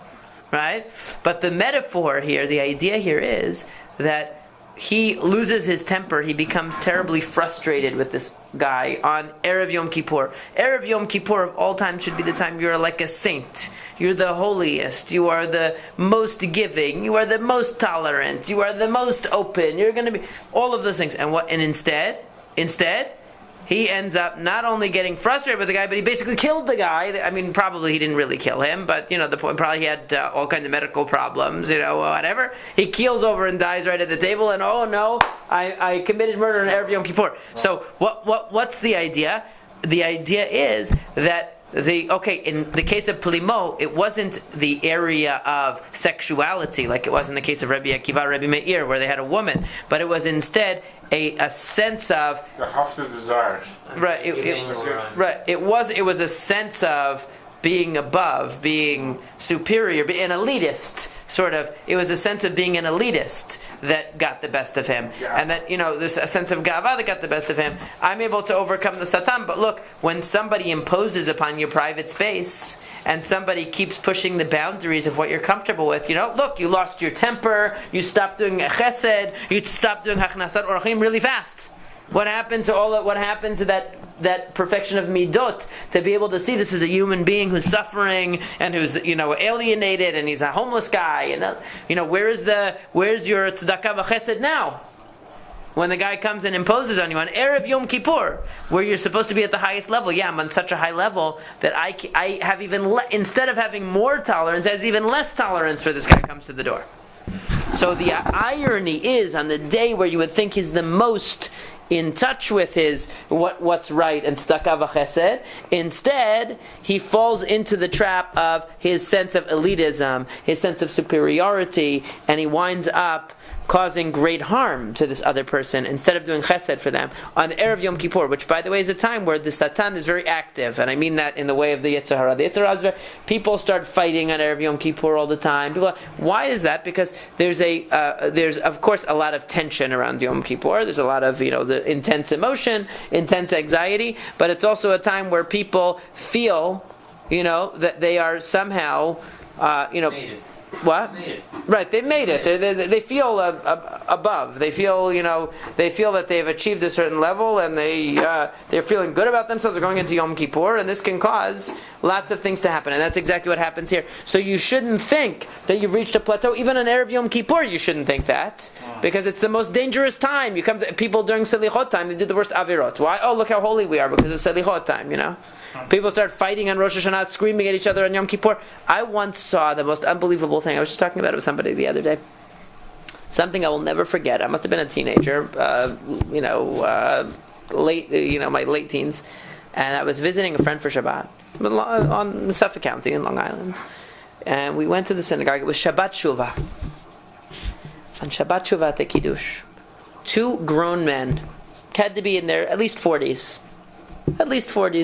[SPEAKER 1] right? But the metaphor here, the idea here is that he loses his temper. He becomes terribly frustrated with this guy on Erev Yom Kippur. Erev Yom Kippur of all time should be the time you're like a saint. You're the holiest. You are the most giving. You are the most tolerant. You are the most open. You're going to be all of those things. And instead, he ends up not only getting frustrated with the guy, but he basically killed the guy. I mean, probably he didn't really kill him, but the point, probably he had all kinds of medical problems, whatever. He keels over and dies right at the table, and oh no, I committed murder on Erev Yom Kippur. So what's the idea? The idea is that in the case of Plimo, it wasn't the area of sexuality like it was in the case of Rabbi Akiva, Rabbi Meir, where they had a woman, but it was instead a sense of
[SPEAKER 3] the hafta desires.
[SPEAKER 1] Right. It was a sense of being above, being superior, being an elitist. Sort of, it was a sense of being an elitist that got the best of him, and that there's a sense of gava that got the best of him. I'm able to overcome the satan, but look, when somebody imposes upon your private space, and somebody keeps pushing the boundaries of what you're comfortable with, look, you lost your temper, you stopped doing chesed, you stopped doing hachnasat orachim really fast. What happened to that perfection of midot, to be able to see this is a human being who's suffering and who's alienated, and he's a homeless guy, and where's your tzedakah v'chesed now? When the guy comes and imposes on you on Erev Yom Kippur, where you're supposed to be at the highest level, I'm on such a high level that I have even instead of having more tolerance, I have even less tolerance for this guy who comes to the door. So the irony is, on the day where you would think he's the most in touch with his what's right and tzedakah v'chesed, instead he falls into the trap of his sense of elitism, his sense of superiority, and he winds up causing great harm to this other person instead of doing chesed for them on Erev Yom Kippur, which, by the way, is a time where the Satan is very active, and I mean that in the way of the Yetzer Hara. The Yetzer Hara, people start fighting on Erev Yom Kippur all the time. Why is that? Because there's of course a lot of tension around Yom Kippur. There's a lot of the intense emotion, intense anxiety, but it's also a time where people feel that they are somehow
[SPEAKER 4] Made it.
[SPEAKER 1] What?
[SPEAKER 4] Made it.
[SPEAKER 1] Right, they made it. They feel above. They feel that they've achieved a certain level, and they're feeling good about themselves. They're going into Yom Kippur, and this can cause lots of things to happen, and that's exactly what happens here. So you shouldn't think that you've reached a plateau. Even on Erev Yom Kippur, you shouldn't think that, because it's the most dangerous time. You come to people during Selichot time, they do the worst avirot. Why? Oh, look how holy we are because it's Selichot time. People start fighting on Rosh Hashanah, screaming at each other on Yom Kippur. I once saw the most unbelievable thing. I was just talking about it with somebody the other day. Something I will never forget. I must have been a teenager, my late teens, and I was visiting a friend for Shabbat on Suffolk County in Long Island, and we went to the synagogue. It was Shabbat Shuvah. On Shabbat Shuvah at the Kiddush, two grown men, had to be in their at least 40s,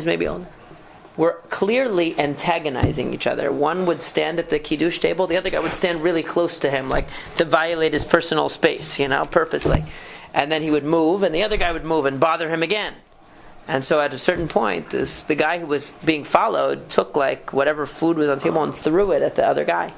[SPEAKER 1] maybe older, were clearly antagonizing each other. One would stand at the Kiddush table, the other guy would stand really close to him, like to violate his personal space, purposely. And then he would move, and the other guy would move and bother him again. And so at a certain point, the guy who was being followed took whatever food was on the table and threw it at the other guy.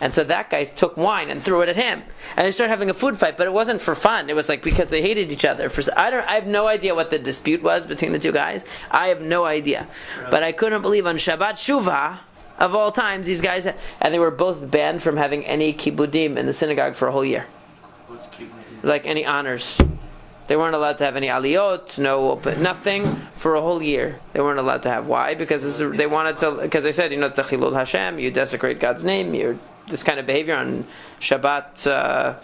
[SPEAKER 1] And so that guy took wine and threw it at him, and they started having a food fight. But it wasn't for fun; it was because they hated each other. I have no idea what the dispute was between the two guys. I have no idea, but I couldn't believe on Shabbat Shuvah of all times these guys, and they were both banned from having any kibudim in the synagogue for a whole year, like any honors. They weren't allowed to have any aliyot, nothing for a whole year. They weren't allowed to have. Why? Because they wanted to. Because they said, it's a chilul Hashem. You desecrate God's name. This kind of behavior on Shabbat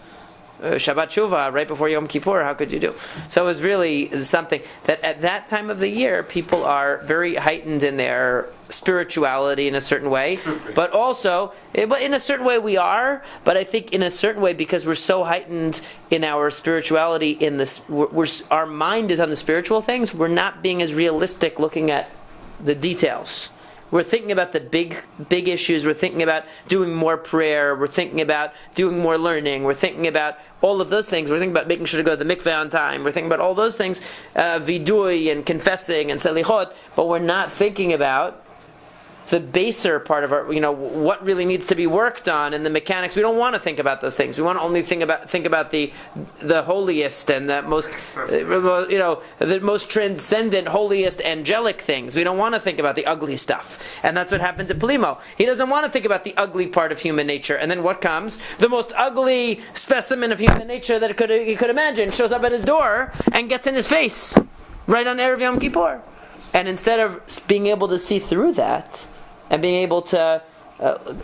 [SPEAKER 1] Shuvah right before Yom Kippur, how could you do? So it was really something that at that time of the year, people are very heightened in their spirituality in a certain way, but also, in a certain way we are, but I think in a certain way because we're so heightened in our spirituality, our mind is on the spiritual things, we're not being as realistic looking at the details. We're thinking about the big issues. We're thinking about doing more prayer. We're thinking about doing more learning. We're thinking about all of those things. We're thinking about making sure to go to the mikveh on time. We're thinking about all those things, vidui and confessing and selichot. But we're not thinking about the baser part of our, what really needs to be worked on and the mechanics. We don't want to think about those things. We want to only think about the holiest and the most, the most transcendent, holiest, angelic things. We don't want to think about the ugly stuff. And that's what happened to Plimo. He doesn't want to think about the ugly part of human nature. And then what comes? The most ugly specimen of human nature that he could imagine shows up at his door and gets in his face right on Erev Yom Kippur. And instead of being able to see through that and being able to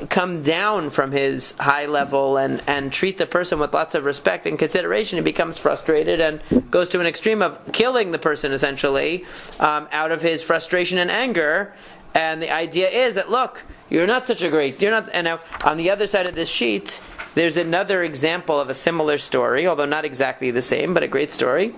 [SPEAKER 1] come down from his high level and treat the person with lots of respect and consideration, he becomes frustrated and goes to an extreme of killing the person, essentially, out of his frustration and anger. And the idea is that, look, you're not. And now, on the other side of this sheet, there's another example of a similar story, although not exactly the same, but a great story.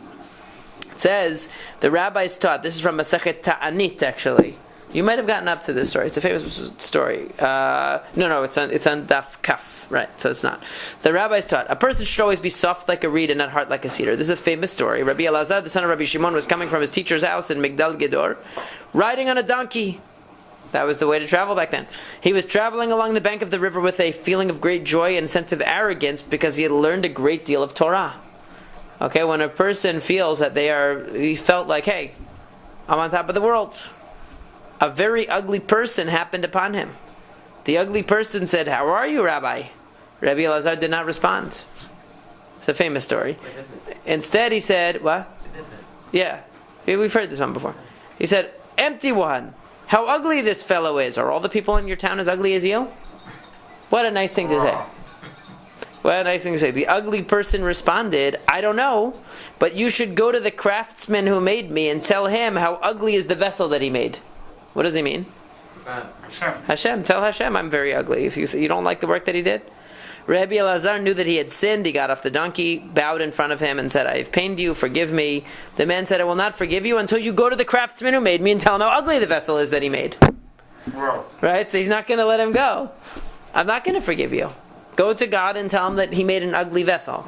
[SPEAKER 1] It says, the rabbis taught, this is from Masechet Ta'anit, actually. You might have gotten up to this story. It's a famous story. No, it's on Daf Kaf, right? So it's not. The rabbis taught, a person should always be soft like a reed and not hard like a cedar. This is a famous story. Rabbi Elazar, the son of Rabbi Shimon, was coming from his teacher's house in Migdal Gedor, riding on a donkey. That was the way to travel back then. He was traveling along the bank of the river with a feeling of great joy and sense of arrogance because he had learned a great deal of Torah. Okay, when a person feels that he felt like, hey, I'm on top of the world. A very ugly person happened upon him. The ugly person said, how are you, Rabbi? Rabbi Elazar did not respond. It's a famous story. Instead, he said, what? Yeah, we've heard this one before. He said, empty one. How ugly this fellow is. Are all the people in your town as ugly as you? What a nice thing to say. What a nice thing to say. The ugly person responded, I don't know, but you should go to the craftsman who made me and tell him how ugly is the vessel that he made. What does he mean? Hashem. Tell Hashem I'm very ugly if you don't like the work that he did. Rabbi Elazar knew that he had sinned. He got off the donkey, bowed in front of him and said, I have pained you, forgive me. The man said, I will not forgive you until you go to the craftsman who made me and tell him how ugly the vessel is that he made.
[SPEAKER 3] Wow.
[SPEAKER 1] Right? So he's not going to let him go. I'm not going to forgive you. Go to God and tell him that he made an ugly vessel.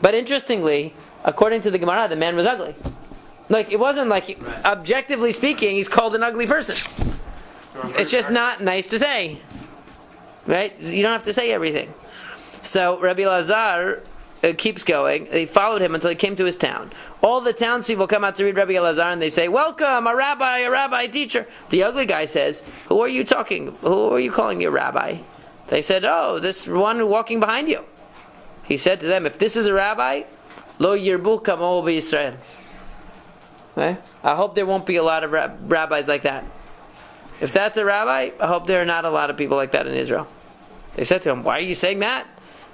[SPEAKER 1] But interestingly, according to the Gemara, the man was ugly. Like, it wasn't like, objectively speaking, he's called an ugly person. It's just not nice to say. Right? You don't have to say everything. So Rabbi Elazar keeps going. They followed him until he came to his town. All the townspeople come out to read Rabbi Elazar and they say, welcome, a rabbi teacher. The ugly guy says, who are you calling your rabbi? They said, oh, this one walking behind you. He said to them, if this is a rabbi, lo yirbu kamo b'Yisrael. Okay? I hope there won't be a lot of rabbis like that. If that's a rabbi, I hope there are not a lot of people like that in Israel. They said to him, why are you saying that?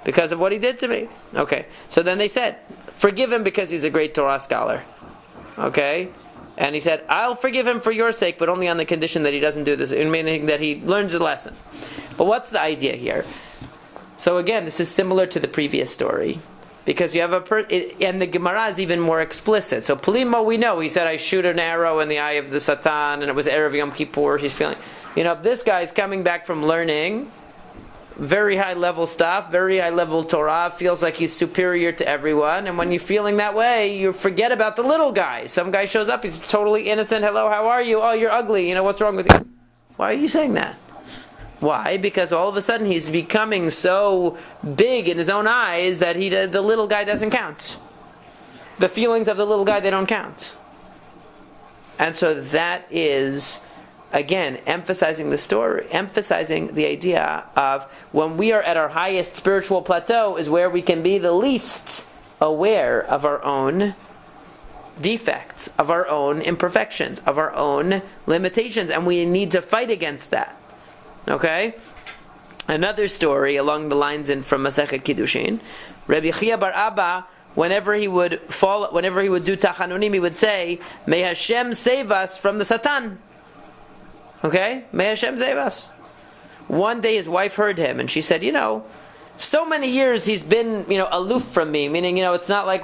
[SPEAKER 1] Because of what he did to me. Okay. So then they said, forgive him because he's a great Torah scholar. Okay. And he said, I'll forgive him for your sake, but only on the condition that he doesn't do this, meaning that he learns a lesson. But what's the idea here? So again, this is similar to the previous story. Because you have and the Gemara is even more explicit. So Plimo, we know, he said, I shoot an arrow in the eye of the Satan, and it was Erev Yom Kippur. He's feeling, this guy's coming back from learning very high level stuff, very high level Torah, feels like he's superior to everyone, and when you're feeling that way, you forget about the little guy. Some guy shows up, he's totally innocent, hello, how are you? Oh, you're ugly, what's wrong with you? Why are you saying that? Why? Because all of a sudden he's becoming so big in his own eyes that the little guy doesn't count. The feelings of the little guy, they don't count. And so that is, again, emphasizing the story, emphasizing the idea of when we are at our highest spiritual plateau is where we can be the least aware of our own defects, of our own imperfections, of our own limitations, and we need to fight against that. Okay? Another story along the lines from Masechet Kiddushin, Rabbi Chia bar Abba, whenever he would do tachanunim, he would say, may Hashem save us from the Satan. Okay? May Hashem save us. One day his wife heard him and she said, so many years he's been, aloof from me, meaning, it's not like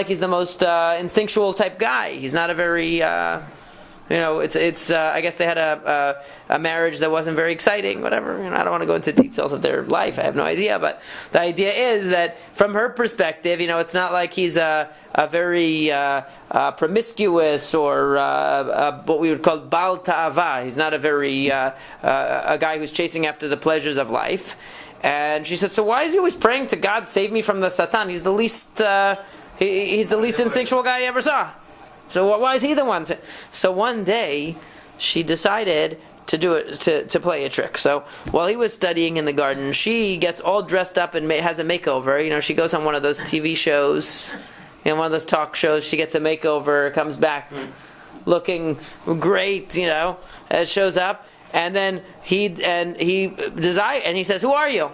[SPEAKER 1] he's the most instinctual type guy. He's not a very, it's. I guess they had a marriage that wasn't very exciting. Whatever. I don't want to go into details of their life. I have no idea. But the idea is that from her perspective, it's not like he's a very promiscuous or what we would call bal ta'ava. He's not a very a guy who's chasing after the pleasures of life. And she said, so why is he always praying to God, save me from the Satan? He's the least he's the least instinctual guy I ever saw. So why is he the one? So one day, she decided to do it to play a trick. So while he was studying in the garden, she gets all dressed up and has a makeover. She goes on one of those TV shows, one of those talk shows. She gets a makeover, comes back looking great. Shows up, and then he says, "Who are you?"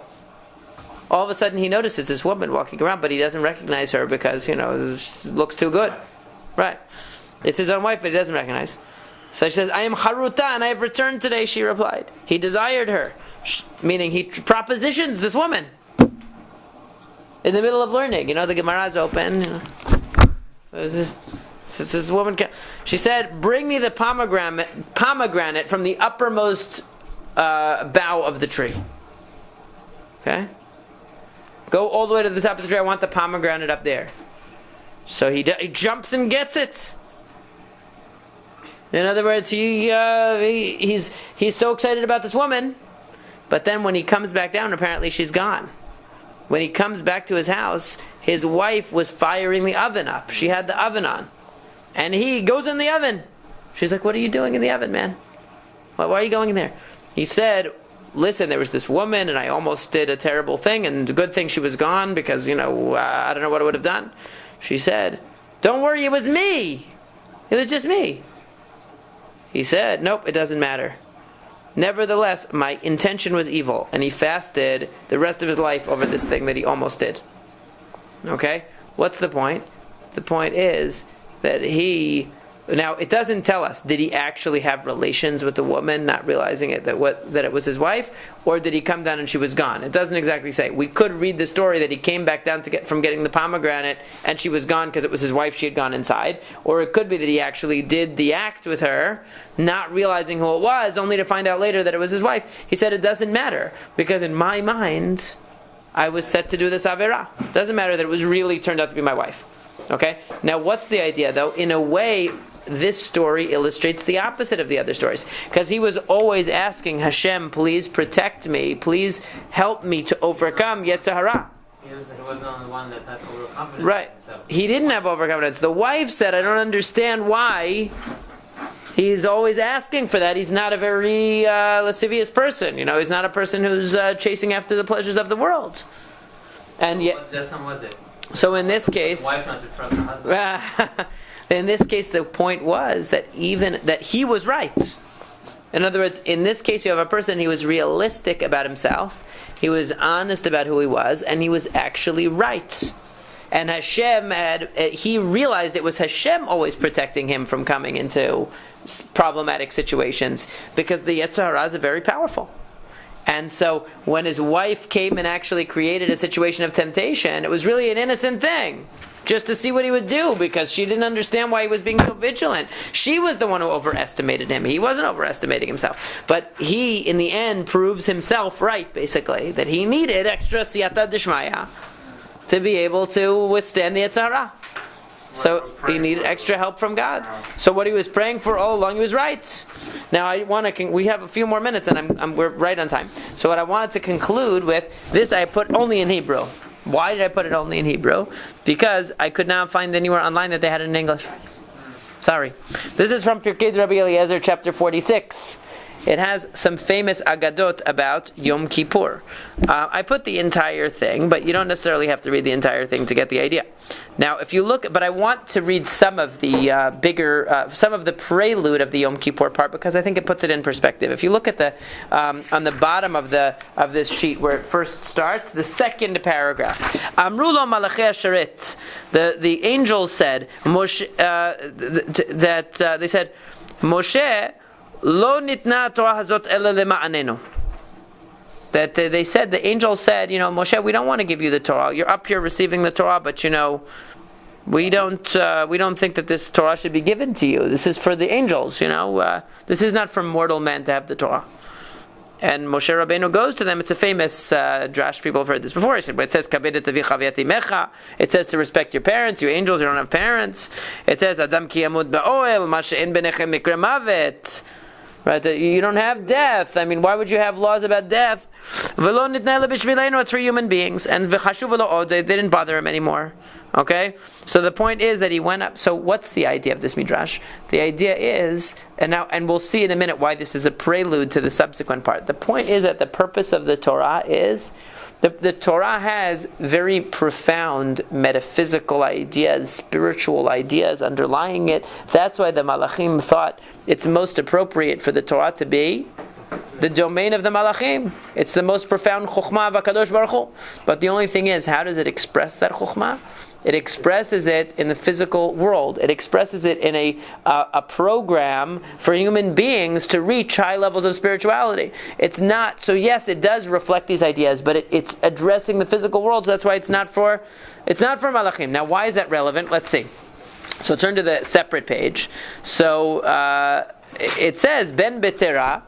[SPEAKER 1] All of a sudden, he notices this woman walking around, but he doesn't recognize her because she looks too good. Right. It's his own wife, but he doesn't recognize. So she says, I am Haruta, and I have returned today, she replied. He desired her. Meaning he propositions this woman. In the middle of learning. The Gemara's open. This woman, she said, bring me the pomegranate from the uppermost bough of the tree. Okay? Go all the way to the top of the tree. I want the pomegranate up there. So he jumps and gets it. In other words, he's so excited about this woman, but then when he comes back down, apparently she's gone. When he comes back to his house, his wife was firing the oven up. She had the oven on, and he goes in the oven. She's like, "What are you doing in the oven, man? Why are you going in there?" He said, "Listen, there was this woman, and I almost did a terrible thing, and the good thing she was gone because I don't know what I would have done." She said, "Don't worry, it was me. It was just me." He said, "Nope, it doesn't matter. Nevertheless, my intention was evil." And he fasted the rest of his life over this thing that he almost did. Okay? What's the point? The point is that now it doesn't tell us, did he actually have relations with the woman, not realizing it that it was his wife, or did he come down and she was gone? It doesn't exactly say. We could read the story that he came back down from getting the pomegranate and she was gone because it was his wife, she had gone inside, or it could be that he actually did the act with her, not realizing who it was, only to find out later that it was his wife. He said it doesn't matter, because in my mind I was set to do this Averah. It doesn't matter that it was really turned out to be my wife. Okay? Now what's the idea though? In a way, this story illustrates the opposite of the other stories, because he was always asking Hashem, please protect me, please help me to overcome Yetzer Hara.
[SPEAKER 4] He wasn't the one that had overconfidence.
[SPEAKER 1] Right. He didn't have overconfidence. The wife said, I don't understand why he's always asking for that. He's not a very lascivious person. He's not a person who's chasing after the pleasures of the world. And yet,
[SPEAKER 4] what lesson was it?
[SPEAKER 1] So in this case,
[SPEAKER 4] the wife not to trust her husband.
[SPEAKER 1] In this case, the point was that that he was right. In other words, in this case, you have a person who was realistic about himself, he was honest about who he was, and he was actually right. And Hashem he realized it was Hashem always protecting him from coming into problematic situations, because the Yetzer Hara is very powerful. And so when his wife came and actually created a situation of temptation, it was really an innocent thing, just to see what he would do, because she didn't understand why he was being so vigilant. She was the one who overestimated him. He wasn't overestimating himself. But he, in the end, proves himself right, basically, that he needed extra siyata d'shmaya to be able to withstand the Yetzer Hara. So he needed extra help from God. So what he was praying for all along, he was right. Now I want to. We have a few more minutes, and we're right on time. So what I wanted to conclude with this, I put only in Hebrew. Why did I put it only in Hebrew? Because I could not find anywhere online that they had it in English. Sorry. This is from Pirkei Rabbi Eliezer, chapter 46. It has some famous Aggadot about Yom Kippur. I put the entire thing, but you don't necessarily have to read the entire thing to get the idea. Now, if you look, but I want to read some of the some of the prelude of the Yom Kippur part, because I think it puts it in perspective. If you look at the on the bottom of this sheet where it first starts, the second paragraph, Amru lo malachei hasharet, the angels said, Moshe, they said, Moshe, Lo nitna Torah hazot ela lema'anenu. That they said, the angel said, Moshe, we don't want to give you the Torah. You're up here receiving the Torah, but We don't think that this Torah should be given to you. This is for the angels, This is not for mortal men to have the Torah. And Moshe Rabbeinu goes to them. It's a famous drash. People have heard this before. He said, it says, it says to respect your parents. You angels, you don't have parents. It says, Adam ki yamut ba'oel, ma she'en benechem mikre mavet. Right? You don't have death. I mean, why would you have laws about death? It's for human beings. And they didn't bother him anymore. Okay? So the point is that he went up. So what's the idea of this Midrash? The idea is, and we'll see in a minute why this is a prelude to the subsequent part. The point is that the purpose of the Torah is, the Torah has very profound metaphysical ideas, spiritual ideas underlying it. That's why the Malachim thought it's most appropriate for the Torah to be the domain of the Malachim. It's the most profound Chokhmah of HaKadosh Baruch Hu. But the only thing is, how does it express that Chokhmah? It expresses it in the physical world. It expresses it in a program for human beings to reach high levels of spirituality. It's not, so yes, it does reflect these ideas, but it's addressing the physical world, so that's why it's not for Malachim. Now, why is that relevant? Let's see. So turn to the separate page. So it says, Ben Betera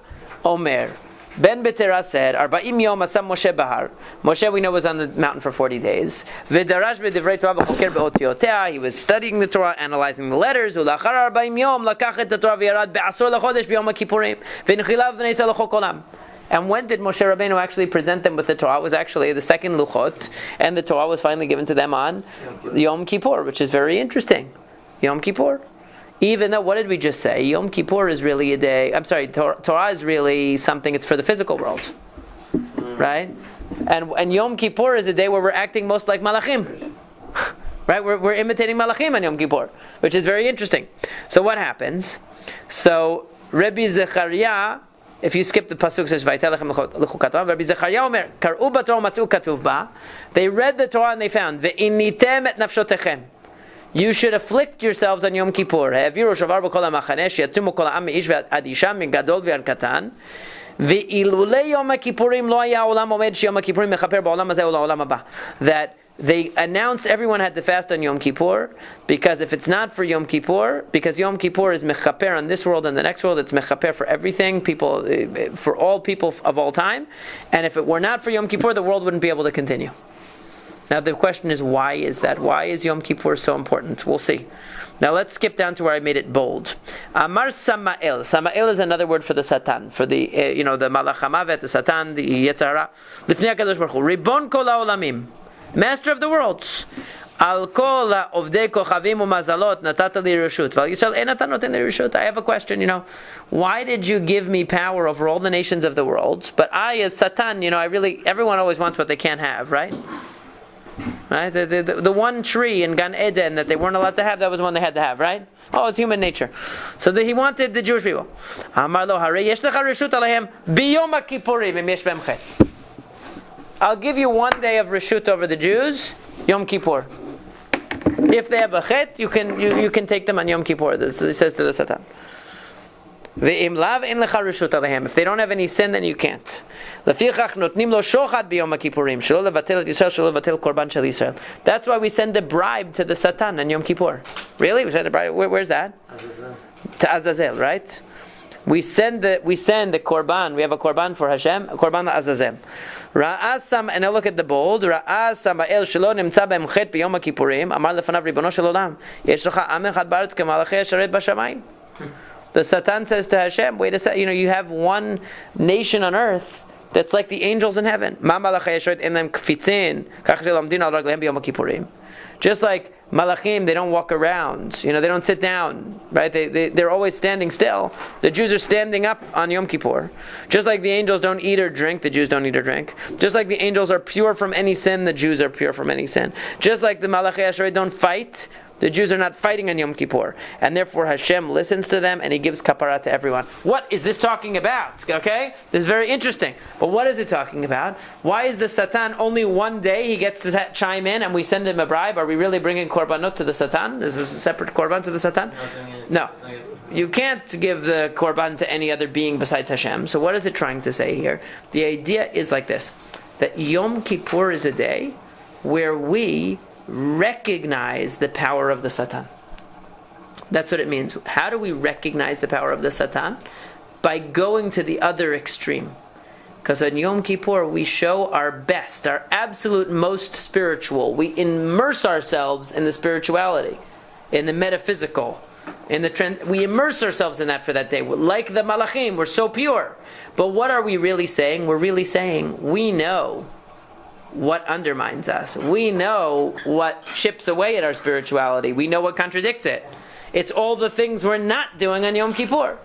[SPEAKER 1] Omer. Ben Betera said, Arba'im Yom Asam Moshe Bahar. Moshe, we know, was on the mountain for 40 days. V'darash b'divrei Torah v'choker b'otiotea. He was studying the Torah, analyzing the letters. U'lachar Arba'im Yom lakach et Torah v'yarad be'asor l'chodesh b'yom HaKippurim. V'nchilav v'nei Yisrael l'chok olam. And when did Moshe Rabbeinu actually present them with the Torah? It was actually the second Luchot, and the Torah was finally given to them on Yom Kippur, which is very interesting. Yom Kippur. Even though, what did we just say? Yom Kippur is really a day, Torah is really something, it's for the physical world. Right? And Yom Kippur is a day where we're acting most like Malachim. Right? We're imitating Malachim on Yom Kippur, which is very interesting. So what happens? So, Rabbi Zechariah, if you skip the pasuk, says Vaytelechem l'chukatam. Rabbi Zechariah Omer, Kar'u b'Torah matzu katuv ba. They read the Torah and they found ve'initem et nafshotechem. You should afflict yourselves on Yom Kippur. Ha'aviru shavar b'kol ha'machaneh she'yatumu kol ha'am me'ish ve'ad isha min gadol ve'ad katan. Ve'ilulei Yom HaKippurim lo haya ha'olam omed she'Yom HaKippurim mechaper ba'olam hazeh u'la'olam haba. That they announced everyone had to fast on Yom Kippur, because if it's not for Yom Kippur, because Yom Kippur is mechaper on this world and the next world, it's mechaper for everything, people, for all people of all time. And if it were not for Yom Kippur, the world wouldn't be able to continue. Now the question is, why is that? Why is Yom Kippur so important? We'll see. Now let's skip down to where I made it bold. Amar Samael. Samael is another word for the Satan, for the the Malach HaMavet, the Satan, the Yetzer Hara. Lifnei HaKadosh Baruch Hu, Ribon kol ha'olamim, Master of the worlds. Al kol ha'ovdei kochavim u'mazalot natata li reshut. Val Yisrael ein natan noten li reshut. I have a question. Why did you give me power over all the nations of the world? But I, as Satan, everyone always wants what they can't have, right? Right? The one tree in Gan Eden that they weren't allowed to have, that was one they had to have, right? Oh, it's human nature. So he wanted the Jewish people. Amar lo harei yesh lecha reshut alehem biyom HaKippurim im yesh behem chet. I'll give you one day of reshut over the Jews, Yom Kippur. If they have a chet, you can take them on Yom Kippur. This says to the Satan. Ve'im lav ein lecha reshut alehem. If they don't have any sin, then you can't. Lefichach notnim lo shochad biyom HaKippurim shelo levatel et Yisrael shelo levatel korban shel Yisrael. That's why we send a bribe to the Satan on Yom Kippur. Really? We send a bribe. Where's that? Azazel. To Azazel, right? We send the korban. We have a korban for Hashem, a korban Azazel. Ra'asam, and now look at the bold. Ra'asam ba'el shelo nimtza behem chet biyom HaKippurim. Amar lefanav ribono shel olam. Yesh lecha am echad ba'aretz kemalachei hasharet b'shamayim. The Satan says to Hashem, wait a second, you have one nation on earth that's like the angels in heaven. Just like Malachim, they don't walk around, they don't sit down, right? They're always standing still. The Jews are standing up on Yom Kippur. Just like the angels don't eat or drink, the Jews don't eat or drink. Just like the angels are pure from any sin, the Jews are pure from any sin. Just like the Malachei Hasharet don't fight, the Jews are not fighting on Yom Kippur. And therefore Hashem listens to them and He gives kapara to everyone. What is this talking about? Okay? This is very interesting. But what is it talking about? Why is the Satan only one day he gets to chime in and we send him a bribe? Are we really bringing korbanot to the Satan? Is this a separate korban to the Satan? No. You can't give the korban to any other being besides Hashem. So what is it trying to say here? The idea is like this. That Yom Kippur is a day where we recognize the power of the Satan. That's what it means. How do we recognize the power of the Satan? By going to the other extreme. Because on Yom Kippur we show our best, our absolute most spiritual. We immerse ourselves in the spirituality, in the metaphysical, we immerse ourselves in that for that day. Like the Malachim, we're so pure. But what are we really saying? We're really saying we know what undermines us. We know what chips away at our spirituality. We know what contradicts it. It's all the things we're not doing on Yom Kippur.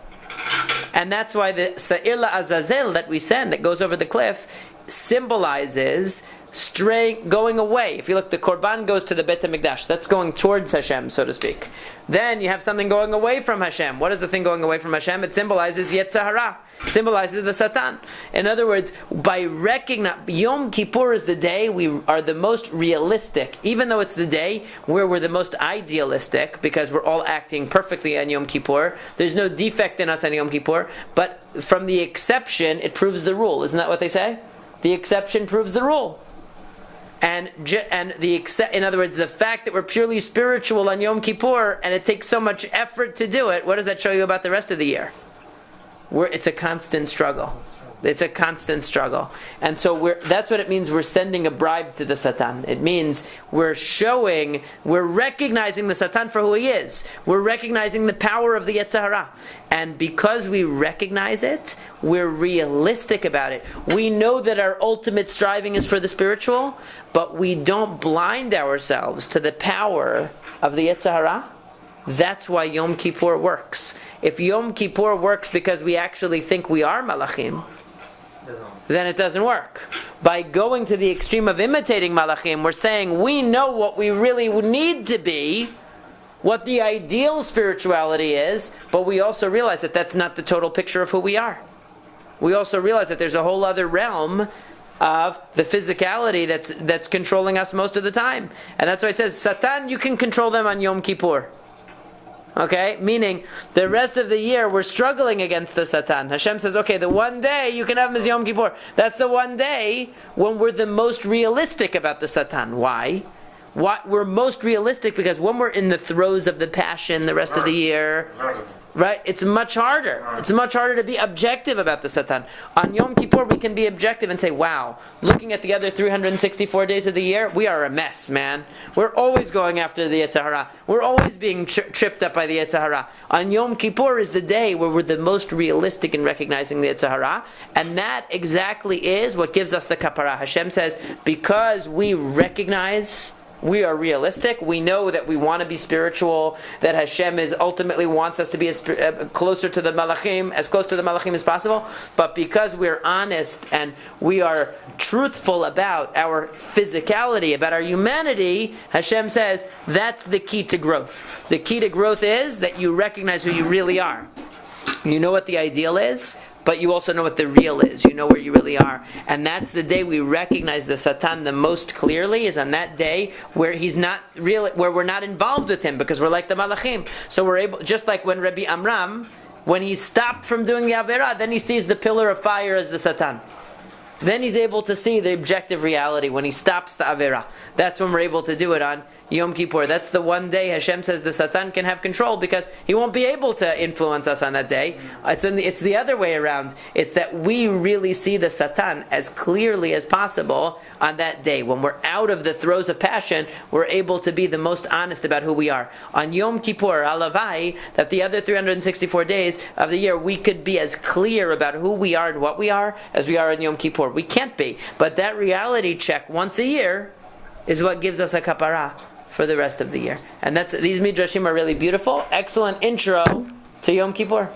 [SPEAKER 1] And that's why the Sa'ir La'azazel that we send, that goes over the cliff, symbolizes straying, going away. If you look, the Korban goes to the Beit HaMikdash. That's going towards Hashem, so to speak. Then you have something going away from Hashem. What is the thing going away from Hashem? It symbolizes Yetzer Hara. It symbolizes the Satan. In other words, by recognizing Yom Kippur is the day we are the most realistic, even though it's the day where we're the most idealistic, because we're all acting perfectly on Yom Kippur. There's no defect in us on Yom Kippur, but from the exception, it proves the rule. Isn't that what they say? The exception proves the rule. In other words, the fact that we're purely spiritual on Yom Kippur and it takes so much effort to do it, what does that show you about the rest of the year? It's a constant struggle. It's a constant struggle. And so that's what it means we're sending a bribe to the Satan. It means we're recognizing the Satan for who he is. We're recognizing the power of the Yetzer Hara. And because we recognize it, we're realistic about it. We know that our ultimate striving is for the spiritual, but we don't blind ourselves to the power of the Yetzer Hara. That's why Yom Kippur works. If Yom Kippur works because we actually think we are Malachim, then it doesn't work. By going to the extreme of imitating Malachim, we're saying we know what we really need to be, what the ideal spirituality is, but we also realize that that's not the total picture of who we are. We also realize that there's a whole other realm of the physicality that's controlling us most of the time. And that's why it says, Satan, you can control them on Yom Kippur. Okay? Meaning, the rest of the year we're struggling against the Satan. Hashem says, okay, the one day you can have him as Yom Kippur. That's the one day when we're the most realistic about the Satan. Why? We're most realistic because when we're in the throes of the passion the rest of the year, right? It's much harder. It's much harder to be objective about the Satan. On Yom Kippur, we can be objective and say, wow, looking at the other 364 days of the year, we are a mess, man. We're always going after the Yetzer Hara. We're always being tripped up by the Yetzer Hara. On Yom Kippur is the day where we're the most realistic in recognizing the Yetzer Hara, and that exactly is what gives us the kapara. Hashem says, because we recognize we are realistic. We know that we want to be spiritual, that Hashem ultimately wants us to be closer to the Malachim, as close to the Malachim as possible. But because we're honest and we are truthful about our physicality, about our humanity, Hashem says that's the key to growth. The key to growth is that you recognize who you really are. You know what the ideal is, but you also know what the real is. You know where you really are. And that's the day we recognize the Satan the most clearly, is on that day where he's not really, where we're not involved with him, because we're like the Malachim. So we're able, just like when Rabbi Amram, when he stopped from doing the Averah, then he sees the pillar of fire as the Satan. Then he's able to see the objective reality when he stops the Averah. That's when we're able to do it on Yom Kippur. That's the one day Hashem says the Satan can have control, because he won't be able to influence us on that day. It's the other way around. It's that we really see the Satan as clearly as possible on that day. When we're out of the throes of passion, we're able to be the most honest about who we are. On Yom Kippur, halavai, that the other 364 days of the year, we could be as clear about who we are and what we are as we are on Yom Kippur. We can't be. But that reality check once a year is what gives us a kapara for the rest of the year. And these Midrashim are really beautiful. Excellent intro to Yom Kippur.